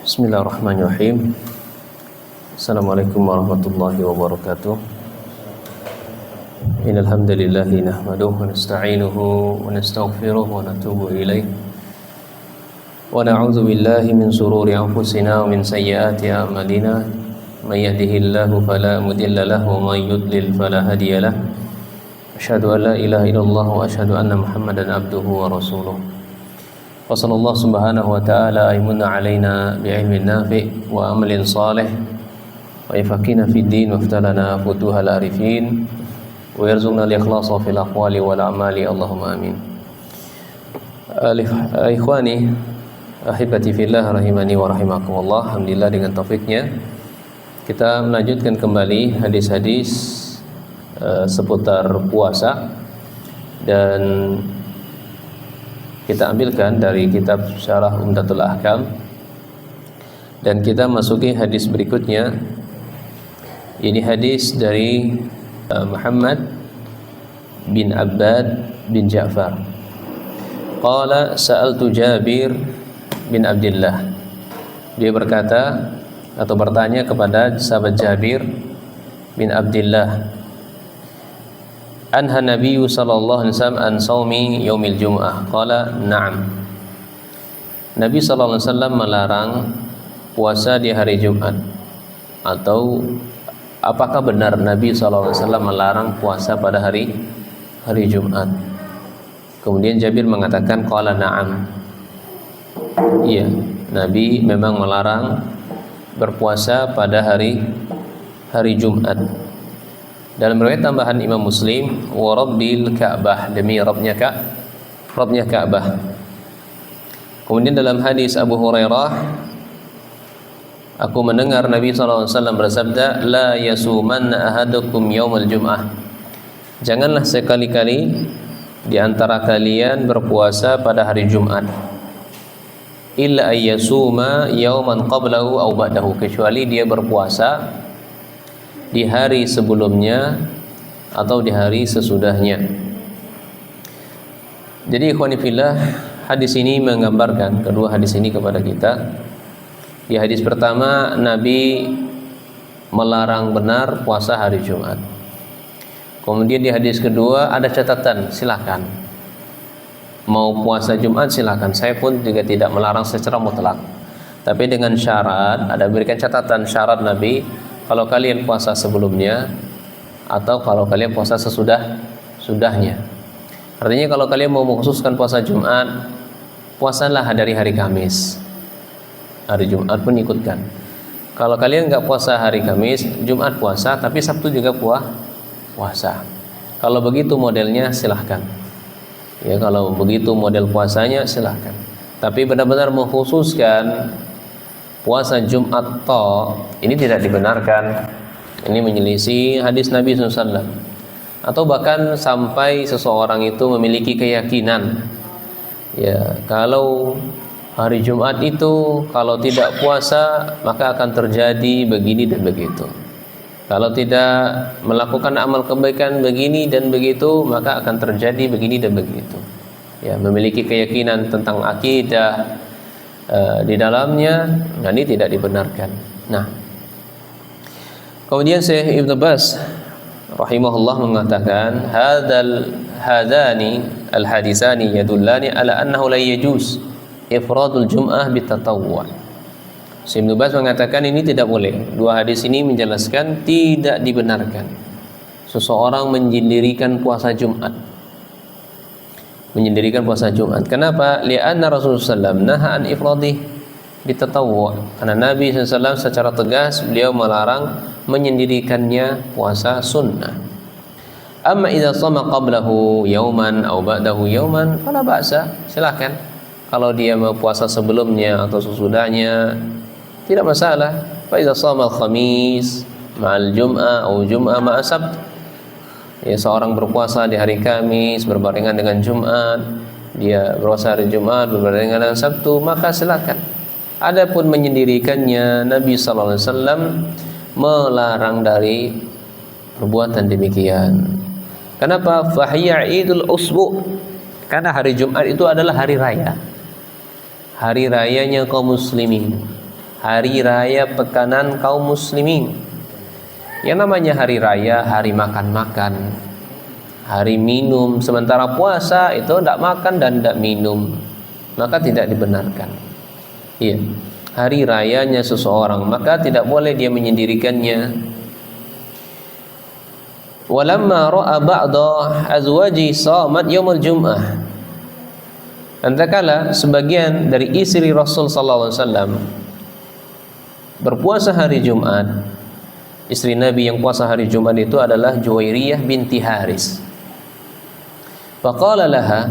Bismillahirrahmanirrahim. Assalamualaikum warahmatullahi wabarakatuh. Innal hamdalillah nahmaduhu wa nasta'inuhu wa nastaghfiruh wa natubu ilaih. Wa na'udzu billahi min shururi anfusina wa min sayyiati a'malina. May yahdihillahu fala mudilla lahu wa may yudlil fala hadiya lahu. Asyhadu an la ilaha illallah wa asyhadu anna Muhammadan abduhu wa rasuluh. Wa sallallahu subhanahu wa ta'ala aymunna alaina bi'ilmin nafi' wa amalin salih wa yafaqina fid din wa aftalana futuhal arifin wa yarzuqna al-ikhlasa fil aqwali wal a'mali Allahumma amin. Ikhwani ahibati fillah rahimani wa rahimakumullah. Alhamdulillah dengan taufiknya kita melanjutkan kembali hadis-hadis seputar puasa, dan kita ambilkan dari kitab Syarah Umdatul Ahkam, dan kita masuki hadis berikutnya. Ini hadis dari Muhammad bin Abbad bin Ja'far. Qala sa'altu Jabir bin Abdullah. Dia berkata atau bertanya kepada sahabat Jabir bin Abdullah, anha Nabiyyu sallallahu alaihi wasallam an saumi yaumil jum'ah. Qala na'am. Nabi sallallahu alaihi wasallam melarang puasa di hari Jumat. Atau apakah benar Nabi sallallahu alaihi wasallam melarang puasa pada hari Jumat? Kemudian Jabir mengatakan qala na'am. Iya, Nabi memang melarang berpuasa pada hari Jumat. Dalam riwayat tambahan Imam Muslim, wa rabbil Ka'bah, demi Rabbnya Ka'bah. Kemudian dalam hadis Abu Hurairah, aku mendengar Nabi SAW bersabda, la yasumanna ahadukum yaumal jum'ah. Janganlah sekali-kali di antara kalian berpuasa pada hari Jumat, illa ayyasuma yauman qablahu aw ba'dahu, kecuali dia berpuasa di hari sebelumnya atau di hari sesudahnya. Jadi ikhwani fillah, hadis ini menggambarkan, kedua hadis ini kepada kita. Di hadis pertama Nabi melarang benar puasa hari Jumat. Kemudian di hadis kedua ada catatan, silakan mau puasa Jumat silakan. Saya pun juga tidak melarang secara mutlak, tapi dengan syarat, ada berikan catatan syarat Nabi, kalau kalian puasa sebelumnya atau kalau kalian puasa sudahnya. Artinya kalau kalian mau mengkhususkan puasa Jumat, puasalah dari hari Kamis. Hari Jumat pun ikutkan. Kalau kalian nggak puasa hari Kamis, Jumat puasa, tapi Sabtu juga puasa. Kalau begitu modelnya silahkan. Ya, kalau begitu model puasanya silahkan. Tapi benar-benar mengkhususkan puasa Jumat ini tidak dibenarkan. Ini menyelisih hadis Nabi SAW. Atau bahkan sampai seseorang itu memiliki keyakinan, ya, kalau hari Jumat itu kalau tidak puasa maka akan terjadi begini dan begitu. Kalau tidak melakukan amal kebaikan begini dan begitu, maka akan terjadi begini dan begitu. Ya, memiliki keyakinan tentang akidah di dalamnya, ini tidak dibenarkan. Nah, kemudian Syekh Ibnu Baz rahimahullah mengatakan, hadani al-hadisani yadullani ala annahu la yajuz ifradul jum'ah bitatawwu'. Syekh Ibnu Baz mengatakan ini tidak boleh. Dua hadis ini menjelaskan tidak dibenarkan seseorang menyendirikan puasa Jumat. Kenapa? Li'anna Rasulullah SAW naha an ifradih bitatawwu'. Karena Nabi SAW secara tegas beliau melarang menyendirikannya puasa sunnah. Amma idza shama qablahu yauman aw ba'dahu yauman fala ba'sa, silakan. Kalau dia mau puasa sebelumnya atau sesudahnya tidak masalah. Fa idza shama al-khamis ma'al jum'ah aw jum'ah ma'a sabt, ya, seorang berpuasa di hari Kamis berbarengan dengan Jumat, dia berpuasa hari Jumat berbarengan dengan Sabtu, maka silakan. Adapun menyendirikannya, Nabi sallallahu alaihi wasallam melarang dari perbuatan demikian. Kenapa? Fahiya idul usbu'. Karena hari Jumat itu adalah hari raya. Hari rayanya kaum muslimin. hari raya pekanan kaum muslimin. Yang namanya hari raya, hari makan-makan, hari minum. Sementara puasa itu tidak makan dan tidak minum, maka tidak dibenarkan. Iya, hari rayanya seseorang, maka tidak boleh dia menyendirikannya. Walamma ra'a ba'da azwaji shamat yaumul jum'ah. Antakala sebagian dari istri Rasul sallallahu alaihi wasallam berpuasa hari Jumat. Istri Nabi yang puasa hari Jumat itu adalah Juwairiyah binti Haris. Faqala laha,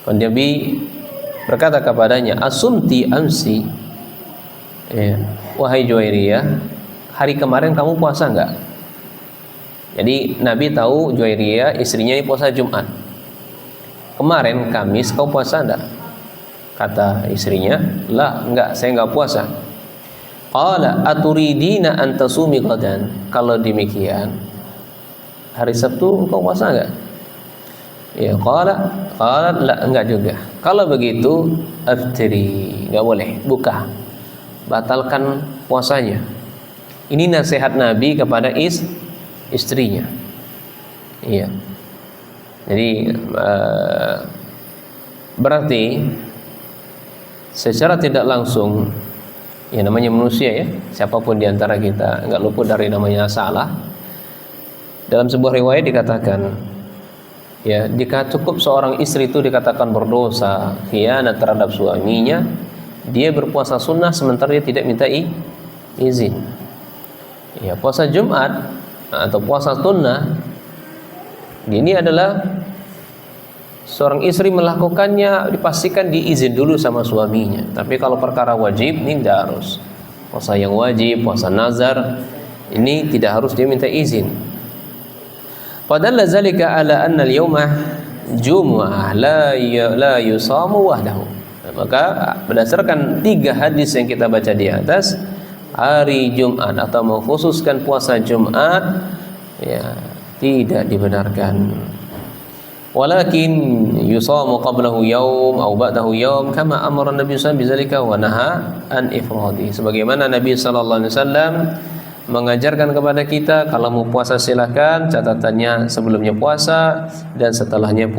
Nabi berkata kepadanya, asumti amsi, wahai Juwairiyah, hari kemarin kamu puasa enggak? Jadi Nabi tahu Juwairiyah istrinya ini puasa Jumat. Kemarin Kamis kau puasa enggak? Kata istrinya, lah enggak, saya enggak puasa. Qala aturidina an tasumi ghadan. Kalau demikian, hari Sabtu engkau puasa enggak? Ya, qala la, enggak juga. Kalau begitu, aftiri, enggak boleh, buka. Batalkan puasanya. Ini nasihat Nabi kepada istrinya. Iya. Jadi berarti secara tidak langsung, ya namanya manusia ya, siapapun di antara kita enggak luput dari namanya salah. Dalam sebuah riwayat dikatakan, ya, jika cukup seorang istri itu dikatakan berdosa, khianat terhadap suaminya, dia berpuasa sunnah sementara dia tidak minta izin. Ya, puasa Jumat atau puasa sunnah ini adalah seorang istri melakukannya dipastikan diizin dulu sama suaminya. Tapi kalau perkara wajib ini tidak harus. Puasa yang wajib, puasa nazar, ini tidak harus dia minta izin. Padahal zalika ala anna al-yawma jumu'ah la yusamu wahdahu. Maka berdasarkan 3 hadis yang kita baca di atas, hari Jumat atau mengkhususkan puasa Jumat ya tidak dibenarkan. Walakin yusamu qablahu yawm aw ba'dahu yawm kama amara Nabi sallallahu alaihi wasallam bizalika wa naha an ifradi. Sebagaimana Nabi sallallahu alaihi wasallam mengajarkan kepada kita, kalau mau puasa silakan, catatannya sebelumnya puasa dan setelahnya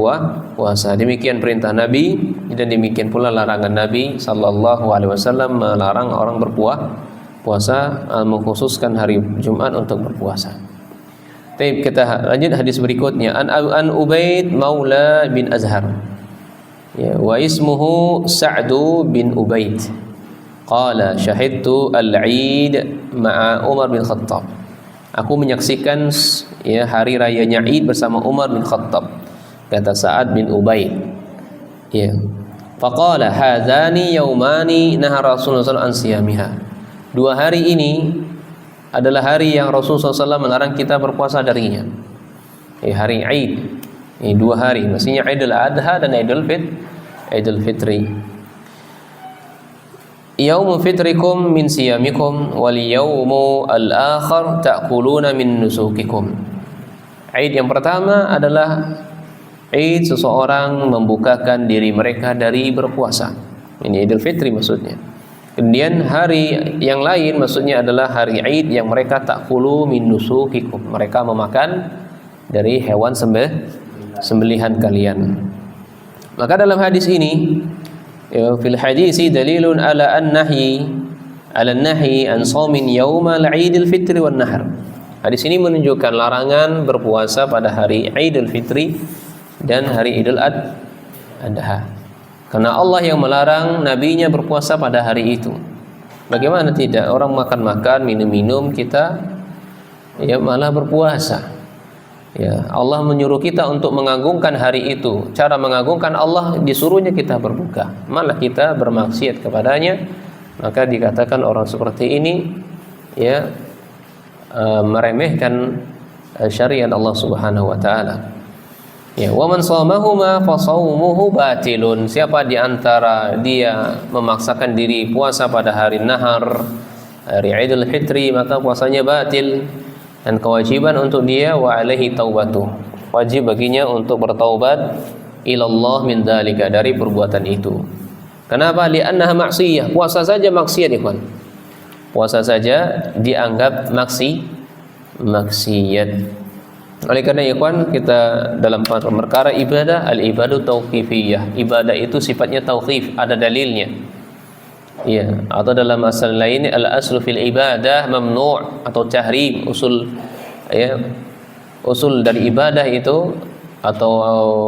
puasa. Demikian perintah Nabi dan demikian pula larangan Nabi sallallahu alaihi wasallam melarang orang berpuasa, mengkhususkan hari Jumat untuk berpuasa. Baik, kita lanjut hadis berikutnya. An Ubaid Maula bin Azhar. Ya, wa ismuhu Sa'du bin Ubaid. Qala syahidtu al-Eid ma'a Umar bin Khattab. Aku menyaksikan ya hari rayanya Eid bersama Umar bin Khattab. Kata Sa'ad bin Ubaid. Ya. Faqala hadzani yaumani naha Rasulullah sallallahu alaihi wasallam an siyamiha. 2 hari ini adalah hari yang Rasulullah SAW melarang kita berpuasa darinya. Hari Eid. Ini 2 hari, maksudnya Idul Adha dan Idul Fitri. Yaumu fitrikum min siyamikum wal yaumu al-akhar ta'kuluna min nusukikum. Eid yang pertama adalah Eid seseorang membukakan diri mereka dari berpuasa. Ini Idul Fitri maksudnya. Kemudian hari yang lain maksudnya adalah hari Eid yang mereka ta'kulu min nusukikum. Mereka memakan dari hewan sembelihan kalian. Maka dalam hadis ini, fil hadisi dalilun ala an-nahyi an shaumin yaumal Idul Fitri wan Nahr. Hadis ini menunjukkan larangan berpuasa pada hari Idul Fitri dan hari Idul Adha. Karena Allah yang melarang nabinya berpuasa pada hari itu. Bagaimana tidak? Orang makan-makan, minum-minum, kita ya malah berpuasa. Ya, Allah menyuruh kita untuk mengagungkan hari itu. Cara mengagungkan Allah, disuruhnya kita berbuka, malah kita bermaksiat kepadanya. Maka dikatakan orang seperti ini ya meremehkan syariat Allah Subhanahu wa taala. Ya, wa man shamahuma fa shaumuhu batilun. Siapa di antara dia memaksakan diri puasa pada hari Nahar, hari Idul Fitri, maka puasanya batil. Dan kewajiban untuk dia wa alaihi taubatuh. Wajib baginya untuk bertaubat ilallah min dzalika, dari perbuatan itu. Kenapa? Li'annaha maksiyah. Puasa saja maksiat, ikhwan. puasa saja dianggap maksiat. Oleh karena ikhwan, kita dalam perkara ibadah, al-ibadu tauqifiyah, ibadah itu sifatnya tauqif, ada dalilnya. Ya, atau dalam asal lain al-aslu fil ibadah mamnu' atau tahrim, usul dari ibadah itu atau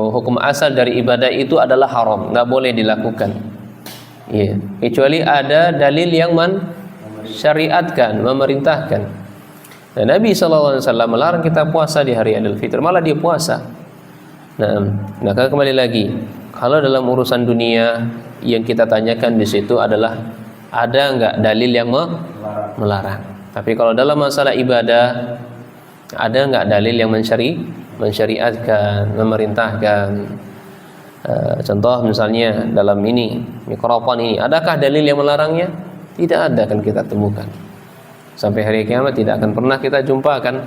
hukum asal dari ibadah itu adalah haram, nggak boleh dilakukan. Ya, kecuali ada dalil yang syariatkan, memerintahkan. Nah, Nabi SAW melarang kita puasa di hari Idul Fitri, malah dia puasa. Nah, kembali lagi, kalau dalam urusan dunia yang kita tanyakan di situ adalah ada nggak dalil yang melarang. Tapi kalau dalam masalah ibadah, ada nggak dalil yang mensyariatkan, memerintahkan? Contoh misalnya dalam ini mikrofon ini, adakah dalil yang melarangnya? Tidak ada, kan kita temukan. Sampai hari kiamat tidak akan pernah kita jumpakan.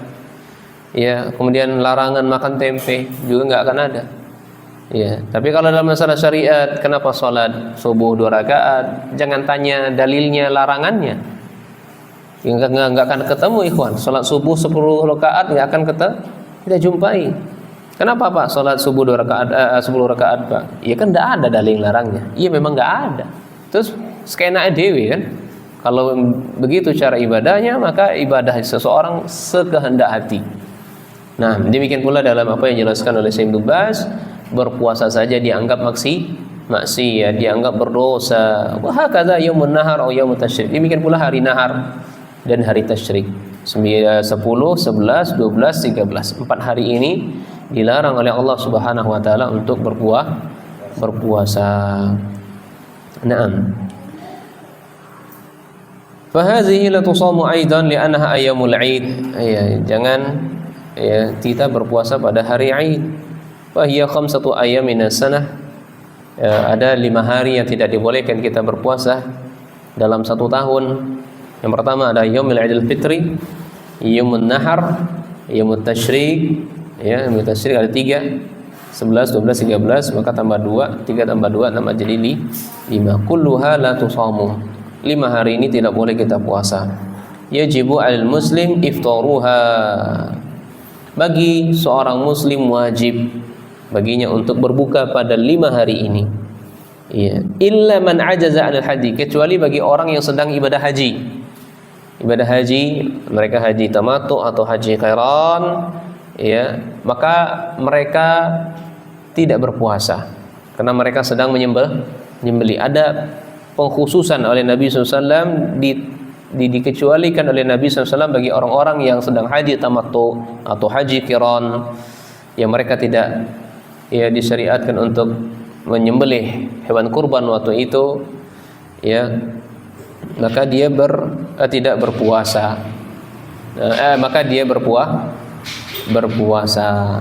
Ya, kemudian larangan makan tempe juga nggak akan ada. Ya, tapi kalau dalam masalah syariat, kenapa sholat subuh 2 rakaat? Jangan tanya dalilnya, larangannya. Nggak akan ketemu, ikhwan. Sholat subuh 10 rakaat nggak akan kita jumpai. Kenapa Pak sholat subuh 2 rakaat 10 rakaat Pak? Ya kan nggak ada dalil larangnya. Iya memang nggak ada. Terus skenanya dewi kan. Kalau begitu cara ibadahnya, maka ibadah seseorang sekehendak hati. Nah, demikian pula dalam apa yang dijelaskan oleh Syekh Ibnu Baz, berpuasa saja dianggap maksiat, dianggap berdosa. Wa hakadha yaumun nahar atau yaumut tasyrik. Demikian pula hari nahar dan hari tasyrik. 10, 11, 12, 13. 4 hari ini dilarang oleh Allah Subhanahu wa taala untuk berpuasa. Naam. Fahadhihi la tusamu aidan li'annaha ayyamul 'id. Ya, jangan kita berpuasa pada hari Id. Wa hiya 5 ayyamin sanah. Ada 5 hari yang tidak dibolehkan kita berpuasa dalam 1 tahun. Yang pertama ada yaumul Idul Fitri, yaumun nahar, yaumut tasyrik. Ya, yaumut tasyrik ada 3. 11, 12, 13, maka tambah 2, 3 tambah 2 tambah jadi 5. Kulluha la tusamu. 5 hari ini tidak boleh kita puasa. Yajibu 'alal muslim iftaruha. Bagi seorang muslim wajib baginya untuk berbuka pada 5 hari ini. Ya, illa man ajaza 'anil haji, kecuali bagi orang yang sedang ibadah haji. Ibadah haji, mereka haji tamattu atau haji qiran, ya, maka mereka tidak berpuasa karena mereka sedang menyembelih. Ada pengkhususan oleh Nabi SAW, dikecualikan oleh Nabi SAW bagi orang-orang yang sedang haji tamattu atau haji qiran, yang mereka tidak disyariatkan untuk menyembelih hewan kurban waktu itu, ya, maka dia tidak berpuasa. Maka dia berpuasa.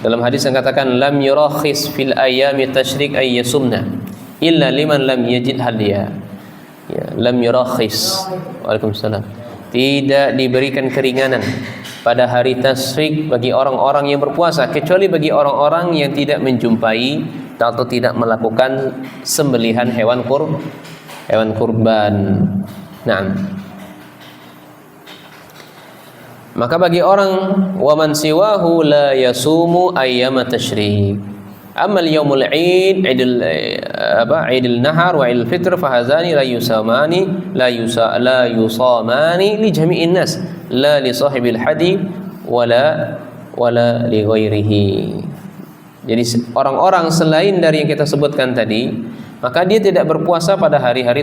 Dalam hadis yang katakan lam yurakhis fil ayami tasyrik ay yasumna illa liman lam yajid hadiya. Ya, lam yurakhis. Waalaikumsalam. Tidak diberikan keringanan pada hari tasyrik bagi orang-orang yang berpuasa, kecuali bagi orang-orang yang tidak menjumpai atau tidak melakukan sembelihan hewan kurban. Nah, maka bagi orang waman siwahu la yasumu ayyama tasyrik. Amal yaumul Id, Idul Nahar wa Idul Fitr fahazani la yusamani li jami'in nas la li sahibil hadi wala li ghairihi. Jadi orang-orang selain dari yang kita sebutkan tadi, maka dia tidak berpuasa pada hari-hari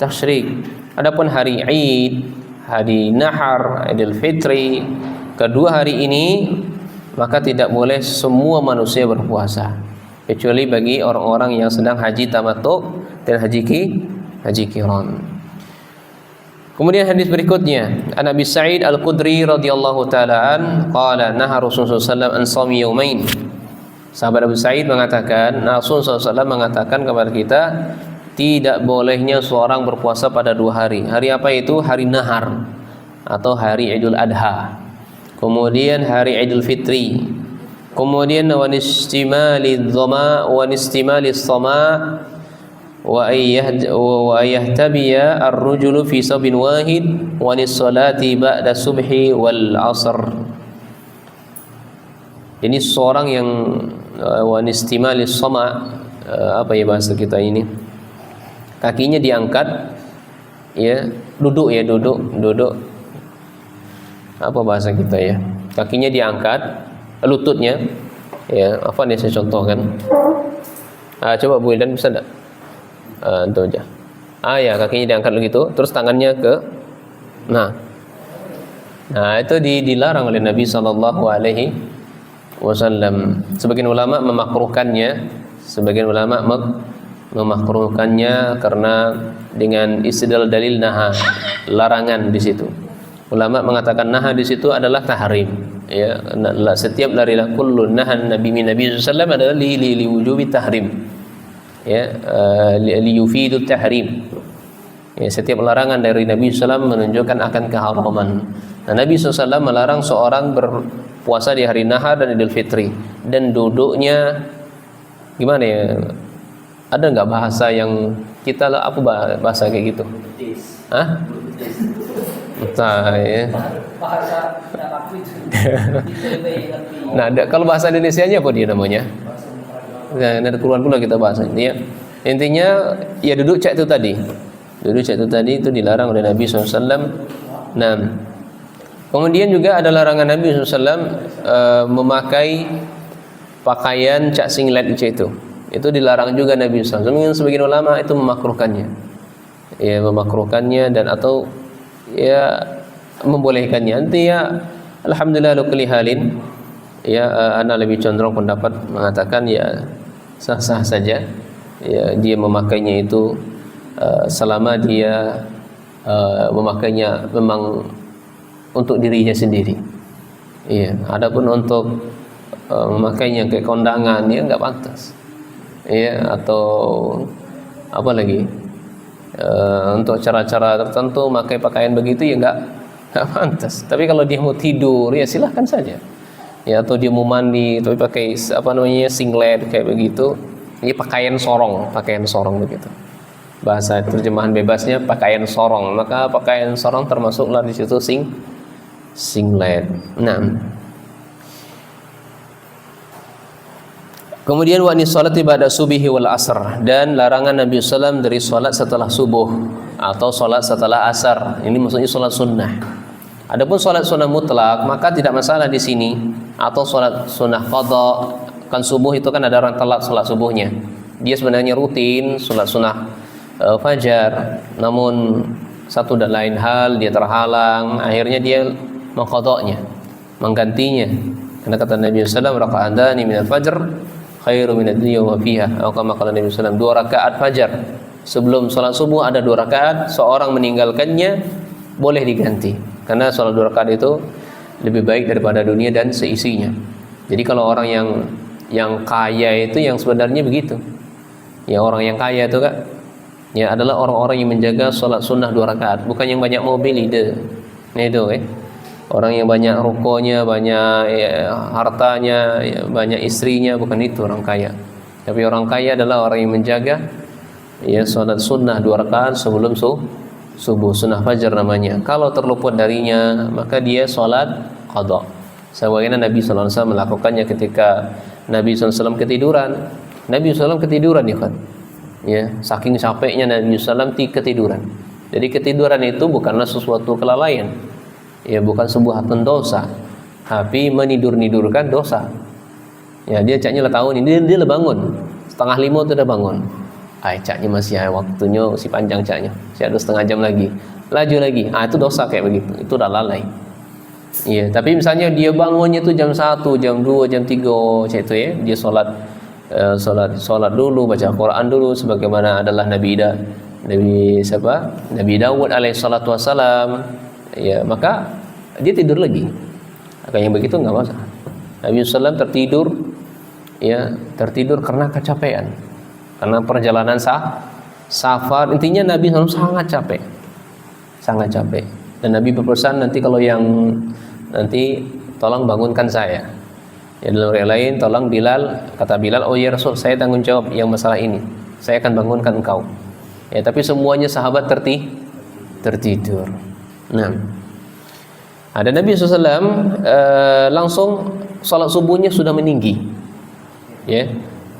tasyrik. Adapun hari Id, hari Nahar, Idul Fitri, kedua hari ini, maka tidak boleh semua manusia berpuasa, kecuali bagi orang-orang yang sedang haji tamattu dan haji qiran. Kemudian hadis berikutnya, An Abi Sa'id Al-Khudri radhiyallahu taala an qala naha Rasulullah sallallahu alaihi wasallam an shaumi yaumain. Sahabat Abu Sa'id mengatakan, Rasulullah SAW mengatakan kepada kita, tidak bolehnya seorang berpuasa pada 2 hari. Hari apa itu? Hari Nahar atau hari Idul Adha. Kemudian hari Idul Fitri. Kemudian wanistimali dhama wanistimali sama wa ayahtabiya ar-rujulu fi sabin wahid wa lis-salati ba'da subhi wal 'asr. Ini seorang yang wa nistimalis sama, apa ya bahasa kita ini, kakinya diangkat, ya, duduk apa bahasa kita ya, kakinya diangkat, lututnya, ya, apa nih saya contohkan. Coba Bu Ildan bisa enggak? Itu aja. Ya, kakinya diangkat begitu, terus tangannya ke, nah itu dilarang oleh Nabi sallallahu alaihi wasallam. Sebagian ulama memakruhkannya karena dengan istidlal dalil naha, larangan di situ. Ulama mengatakan naha di situ adalah tahrim, ya. Setiap larilah kullu nahan nabi min nabi sallallahu alaihi wasallam adalah li wujubi tahrim, ya, li yufidu tahrim. Ya, setiap larangan dari Nabi SAW menunjukkan akan keharaman. Nah, Nabi SAW melarang seorang berpuasa di hari Nahar dan Idul Fitri, dan duduknya gimana ya? Ada nggak bahasa yang kita apa bahasa kayak gitu? Hah? Entah ya. Nah, kalau bahasa Indonesianya apa dia namanya? Nah, ada keluar pula kita bahas ini ya. Intinya ya duduk cek itu tadi. Itu dilarang oleh Nabi SAW. Nah, kemudian juga ada larangan Nabi SAW memakai pakaian cak singlet itu. Itu dilarang juga Nabi SAW. Sebagian ulama itu memakruhkannya, ya, dan atau ya membolehkannya. Nanti ya, alhamdulillah kulli halin, ya, ana lebih condong pendapat mengatakan ya sah-sah saja, ya, dia memakainya itu selama dia memakainya memang untuk dirinya sendiri. Iya, adapun untuk memakainya ke kondangan, ya nggak pantas. Iya, atau apa lagi? Untuk cara-cara tertentu pakai pakaian begitu ya nggak pantas. Tapi kalau dia mau tidur ya silahkan saja. Ya, atau dia mau mandi tapi pakai apa namanya singlet kayak begitu, ini pakaian sorong begitu. Bahasa terjemahan bebasnya pakaian sorong, maka pakaian sorong termasuklah di situ singlet. Nah, kemudian wa nisolati ba'da subihi wal asr, dan larangan Nabi SAW dari salat setelah subuh atau salat setelah asar. Ini maksudnya salat sunnah. Adapun salat sunnah mutlak maka tidak masalah di sini, atau salat sunnah qadha. Kan subuh itu kan ada orang telat salat subuhnya. Dia sebenarnya rutin salat sunnah fajar, namun satu dan lain hal dia terhalang, akhirnya dia mengqadha'nya, menggantinya. Karena kata Nabi SAW, raka'atani minal fajr khairu minad dunya wa fiha. Atau kama kata Nabi SAW, 2 rakaat fajar sebelum salat subuh ada 2 rakaat, seorang meninggalkannya boleh diganti, karena salat 2 rakaat itu lebih baik daripada dunia dan seisinya. Jadi kalau orang yang kaya itu yang sebenarnya begitu. Ya, orang yang kaya itu kan ya adalah orang-orang yang menjaga salat sunnah 2 rakaat, bukan yang banyak mobil ide. Nah itu orang yang banyak rukonya, banyak ya, hartanya, ya, banyak istrinya, bukan itu orang kaya. Tapi orang kaya adalah orang yang menjaga ya salat sunnah 2 rakaat sebelum subuh, sunnah fajar namanya. Kalau terluput darinya maka dia salat qadha. Sebagaimana Nabi sallallahu alaihi wasallam melakukannya ketika Nabi sallallahu alaihi wasallam ketiduran. Nabi sallallahu alaihi wasallam ketiduran ya kan. Ya, saking capeknya Nabi SAW ketiduran. Jadi ketiduran itu bukanlah sesuatu kelalaian, ya, bukan sebuah pendosa, tapi menidur-nidurkan dosa. Ya, dia caknya lah tahu ini dia bangun 4:30 itu udah bangun. Caknya masih waktunya masih panjang caknya, masih ada setengah jam lagi, laju lagi. Itu dosa kayak begitu, itu udah lalai. Iya, tapi misalnya dia bangunnya itu jam 1, jam 2, jam 3, cak itu ya, dia sholat dulu, baca Quran dulu, sebagaimana adalah Nabi Dawud alaihi salatu wassalam, ya, maka dia tidur lagi. Kayak yang begitu nggak masalah. Nabi SAW tertidur karena kecapean, karena perjalanan safar. Intinya Nabi SAW sangat capek, dan Nabi berpesan nanti kalau yang nanti tolong bangunkan saya. Ya, dalam riwayat lain, tolong Bilal, kata Bilal, oh ya Rasul, saya tanggung jawab yang masalah ini. saya akan bangunkan engkau. Ya, tapi semuanya sahabat tertidur. Nah, ada Nabi SAW langsung salat subuhnya sudah meninggi. Ya,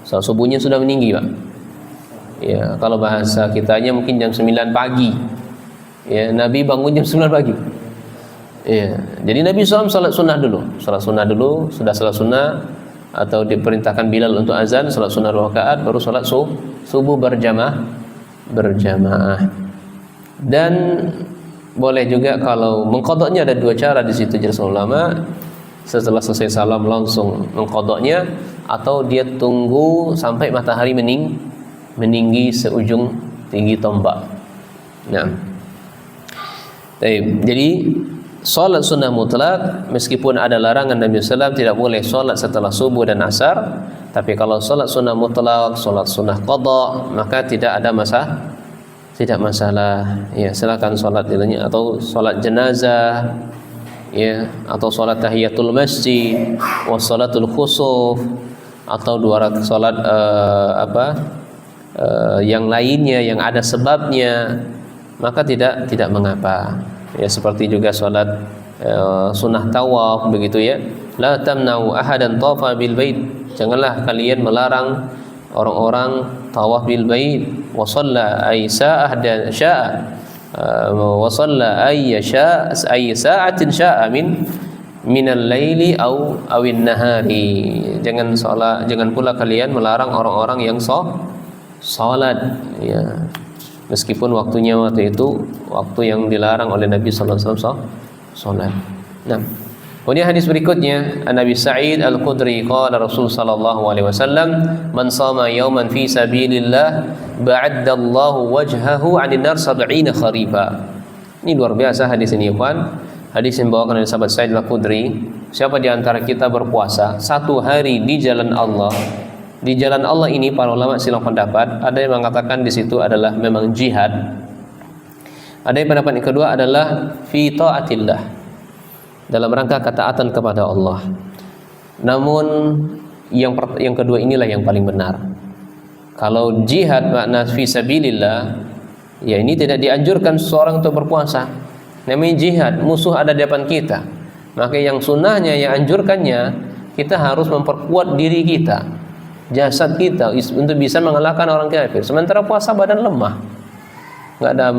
salat subuhnya sudah meninggi, Pak. Ya, kalau bahasa kitanya mungkin jam 9 pagi. Ya, Nabi bangun jam 9 pagi. Ya, jadi Nabi SAW salat sunnah dulu. Sudah salat sunnah atau diperintahkan Bilal untuk azan, salat sunnah 2 rakaat, baru salat subuh berjamaah. Dan boleh juga kalau mengqadanya ada 2 cara di situ jelas ulama. Setelah selesai salam langsung mengqadanya, atau dia tunggu sampai matahari meninggi seujung tinggi tombak. Nah, jadi salat sunnah mutlak, meskipun ada larangan Nabi SAW tidak boleh salat setelah subuh dan asar, tapi kalau salat sunnah mutlak, salat sunnah qada, maka tidak ada masalah. Ya, silakan salat ilahnya, atau salat jenazah, ya, atau salat tahiyatul masjid, wassalatul khusuf, atau 2 rakaat salat yang lainnya yang ada sebabnya, maka tidak mengapa. Ya, seperti juga salat sunnah tawaf begitu ya. La tamna'u ahadan tawafa bil bait. Janganlah kalian melarang orang-orang tawaf bil bait. Wa shalla ay sa'ah dan sya'a. Wa shalla ay sa'atin sya'a minal laili awin nahari. Jangan pula kalian melarang orang-orang yang salat, ya, meskipun waktunya waktu itu waktu yang dilarang oleh Nabi sallallahu alaihi wasallam salat. Nah, kemudian hadis berikutnya, Nabi Sa'id Al-Khudri qala Rasul sallallahu alaihi wasallam, man shama yawman fi sabilillah ba'addallahu wajhahu 'anil nar 70 kharifa. Ini luar biasa hadis ini, ikhwan. Hadis yang dibawakan oleh sahabat Sa'id Al-Khudri, siapa di antara kita berpuasa 1 hari di jalan Allah. Di jalan Allah ini para ulama silang pendapat. Ada yang mengatakan di situ adalah memang jihad. Ada yang pendapat yang kedua adalah fi taatillah, dalam rangka ketaatan kepada Allah. Namun yang kedua inilah yang paling benar. Kalau jihad makna fi sabilillah, ya ini tidak dianjurkan seseorang untuk berpuasa. Namanya jihad, musuh ada di depan kita. Maka yang sunnahnya, yang anjurkannya, kita harus memperkuat diri kita, jasad kita, untuk bisa mengalahkan orang kafir. Sementara puasa badan lemah, nggak ada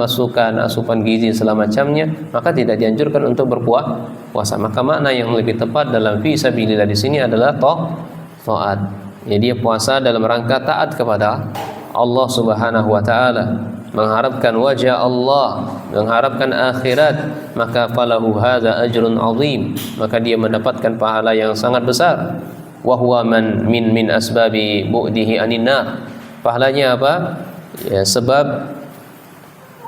asupan gizi segala macamnya, maka tidak dianjurkan untuk berpuasa. Maka makna yang lebih tepat dalam fi sabilillah di sini adalah taat. Jadi puasa dalam rangka taat kepada Allah Subhanahu wa taala, mengharapkan wajah Allah, mengharapkan akhirat, maka falahu hadza ajrun azim, maka dia mendapatkan pahala yang sangat besar. Wa huwa min asbabi bu'dihi anin nar. Pahalanya apa? Ya, sebab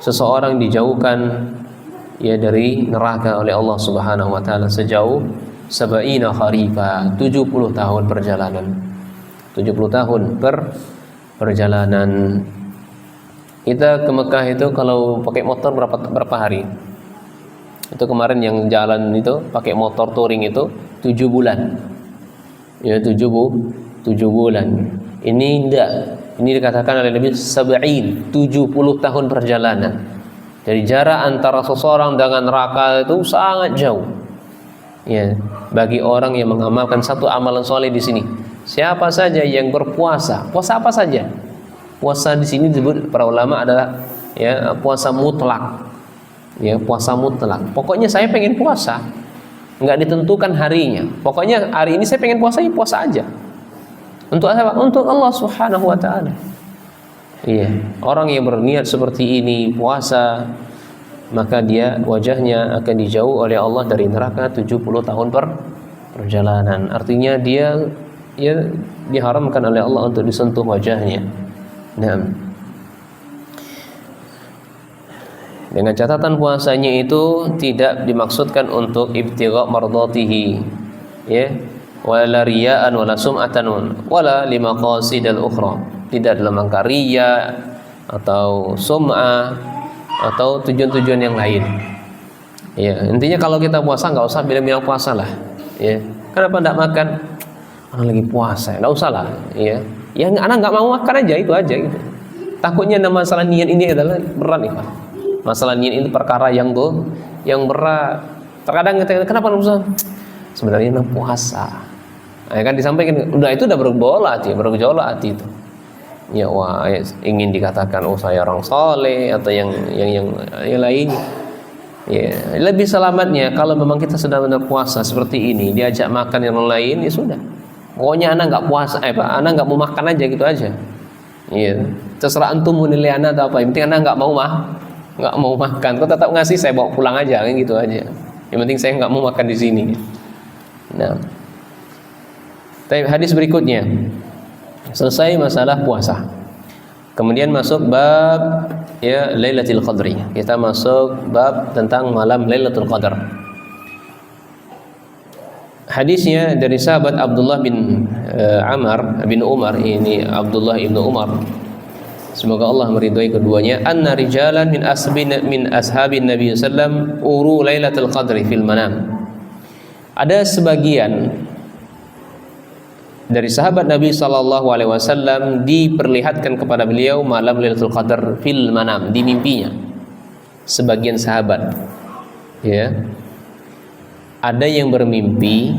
seseorang dijauhkan ya dari neraka oleh Allah Subhanahu wa taala sejauh 70 kharifa, 70 tahun perjalanan. 70 tahun perjalanan. Kita ke Mekah itu kalau pakai motor berapa hari? Itu kemarin yang jalan itu pakai motor touring itu 7 bulan. Ya, 7 bulan. Ini enggak. Ini dikatakan oleh Nabi 70 tahun perjalanan. Jadi jarak antara seseorang dengan neraka itu sangat jauh. Ya, bagi orang yang mengamalkan satu amalan soleh di sini. Siapa saja yang berpuasa, puasa apa saja? Puasa di sini disebut para ulama adalah ya puasa mutlak. Ya, puasa mutlak. Pokoknya saya pengen puasa. Enggak ditentukan harinya. Pokoknya hari ini saya pengen puasa, ya puasa aja. Untuk apa? Untuk Allah Subhanahu wa taala. Iya, orang yang berniat seperti ini puasa, maka dia wajahnya akan dijauh oleh Allah dari neraka 70 tahun perjalanan. Artinya dia ya diharamkan oleh Allah untuk disentuh wajahnya. Nah, dengan catatan puasanya itu tidak dimaksudkan untuk ibtigha mardatihi, ya, wala riya'an wala sum'atan wala limaqasidil ukhra. Tidak dalam rangka riya atau sum'ah atau tujuan-tujuan yang lain. Ya, intinya kalau kita puasa nggak usah bilang-bilang puasa lah. Ya, kenapa enggak makan? Orang lagi puasa, nggak usah lah. Ya, yang anak nggak mau makan aja, itu aja gitu. Takutnya masalah niat ini adalah berat nih Pak. Masalah niat ini perkara yang berat. Terkadang kita kenapa Ustaz? Sebenarnya puasa. Nah, kan disampaikan itu udah bergejolak hati itu. Ya wah, ingin dikatakan saya orang soleh atau yang lain. Ya, lebih selamatnya kalau memang kita sedang berpuasa seperti ini, diajak makan yang lain, ya sudah. Pokoknya anak nggak puasa, anak nggak mau makan aja gitu aja. Iya, terserah antum mau nilai anak atau apa. Yang penting anak nggak mau makan. Kau tetap ngasih, saya bawa pulang aja, kan gitu aja. Yang penting saya nggak mau makan di sini. Nah, hadis berikutnya selesai masalah puasa. Kemudian masuk bab Lailatul Qadri. Kita masuk bab tentang malam Lailatul Qadar. Hadisnya dari sahabat Abdullah bin Umar, ini Abdullah bin Umar. Semoga Allah meridhai keduanya. Anna rijalan min ashabin Nabi sallam uru Lailatul Qadri fil manam. Ada sebagian dari sahabat Nabi sallallahu alaihi wasallam diperlihatkan kepada beliau malam Lailatul Qadar fil manam, di mimpinya. Sebagian sahabat, ya. Ada yang bermimpi,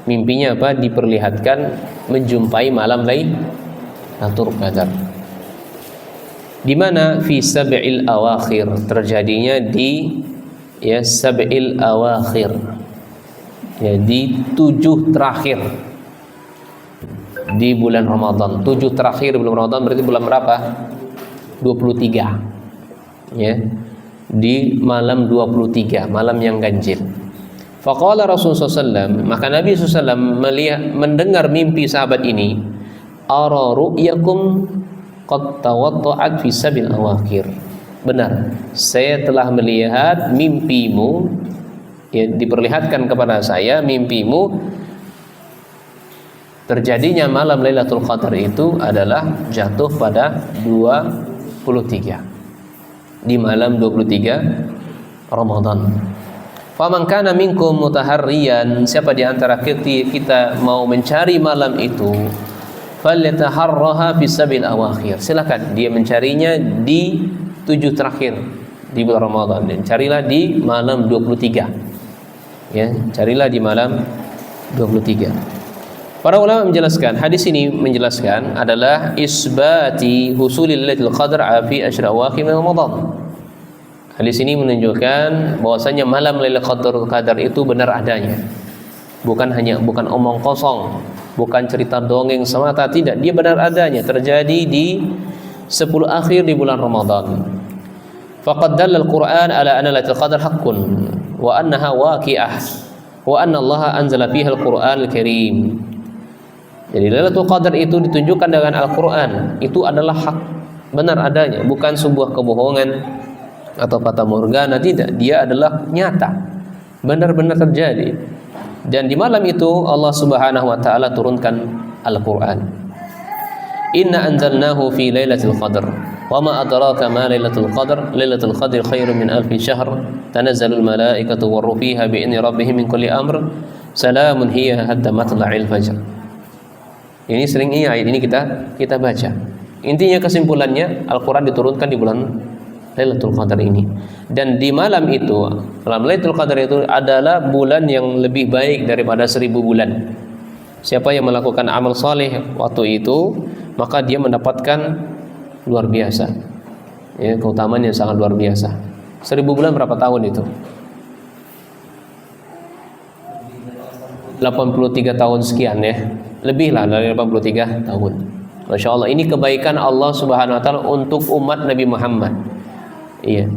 mimpinya apa? Diperlihatkan menjumpai malam Lailatul Qadar. Di mana fi sab'il awakhir, terjadinya di sab'il awakhir. Ya, di 7 terakhir di bulan Ramadan. 7 terakhir bulan Ramadan berarti bulan berapa? 23. Ya. Di malam 23, malam yang ganjil. Faqala Rasulullah SAW, maka Nabi SAW mendengar mimpi sahabat ini, ara ru'yakum qad tawatta'at fi sabil awakhir. Benar, saya telah melihat mimpimu, ya, diperlihatkan kepada saya mimpimu terjadinya malam Lailatul Qadar itu adalah jatuh pada 23, di malam 23 Ramadan. Faman kana minkum mutaharriyan, siapa di antara kita mau mencari malam itu, falyataharraha fi sabil awakhir. Silakan dia mencarinya di 7 terakhir di bulan Ramadan, dan carilah di malam 23. Ya, carilah di malam 23. Para ulama menjelaskan, hadis ini menjelaskan adalah isbati husulil Lailatul Qadar fi asyra awakhir Ramadan. Hadis ini menunjukkan bahwasanya malam Lailatul Qadar itu benar adanya. Bukan omong kosong, bukan cerita dongeng semata, tidak, dia benar adanya, terjadi di 10 akhir di bulan Ramadan. Faqad dalla al-Qur'an ala anna Lailatul Qadar haqqun wa annaha waqi'ah wa anna Allah anzala fiha al-Qur'an al-Karim. Jadi Lailatul Qadar itu ditunjukkan dengan Al-Qur'an, itu adalah hak, benar adanya, bukan sebuah kebohongan atau fata morgana, tidak, dia adalah nyata, benar-benar terjadi. Dan di malam itu Allah Subhanahu wa taala turunkan Al-Qur'an. Inna anzalnahu fi lailatul qadr wa ma adraka ma lailatul qadr, lailatul qadri khairun min alfi syahr, tanazzalul malaikatu war-ruhu fiha bi idzni rabbihim min kulli amr, salamun hiya hatta matla'il fajr. Ini sering ayat ini kita baca. Intinya kesimpulannya, Al-Qur'an diturunkan di bulan Lailatul Qadar ini. Dan di malam itu, malam Lailatul Qadar itu adalah bulan yang lebih baik daripada 1000 bulan. Siapa yang melakukan amal saleh waktu itu, maka dia mendapatkan luar biasa, ya, keutamaan yang sangat luar biasa. 1000 bulan berapa tahun itu? 83 tahun sekian, ya. Lebih lah dari 83 tahun. Masya Allah, ini kebaikan Allah Subhanahu wa taala untuk umat Nabi Muhammad. Iya,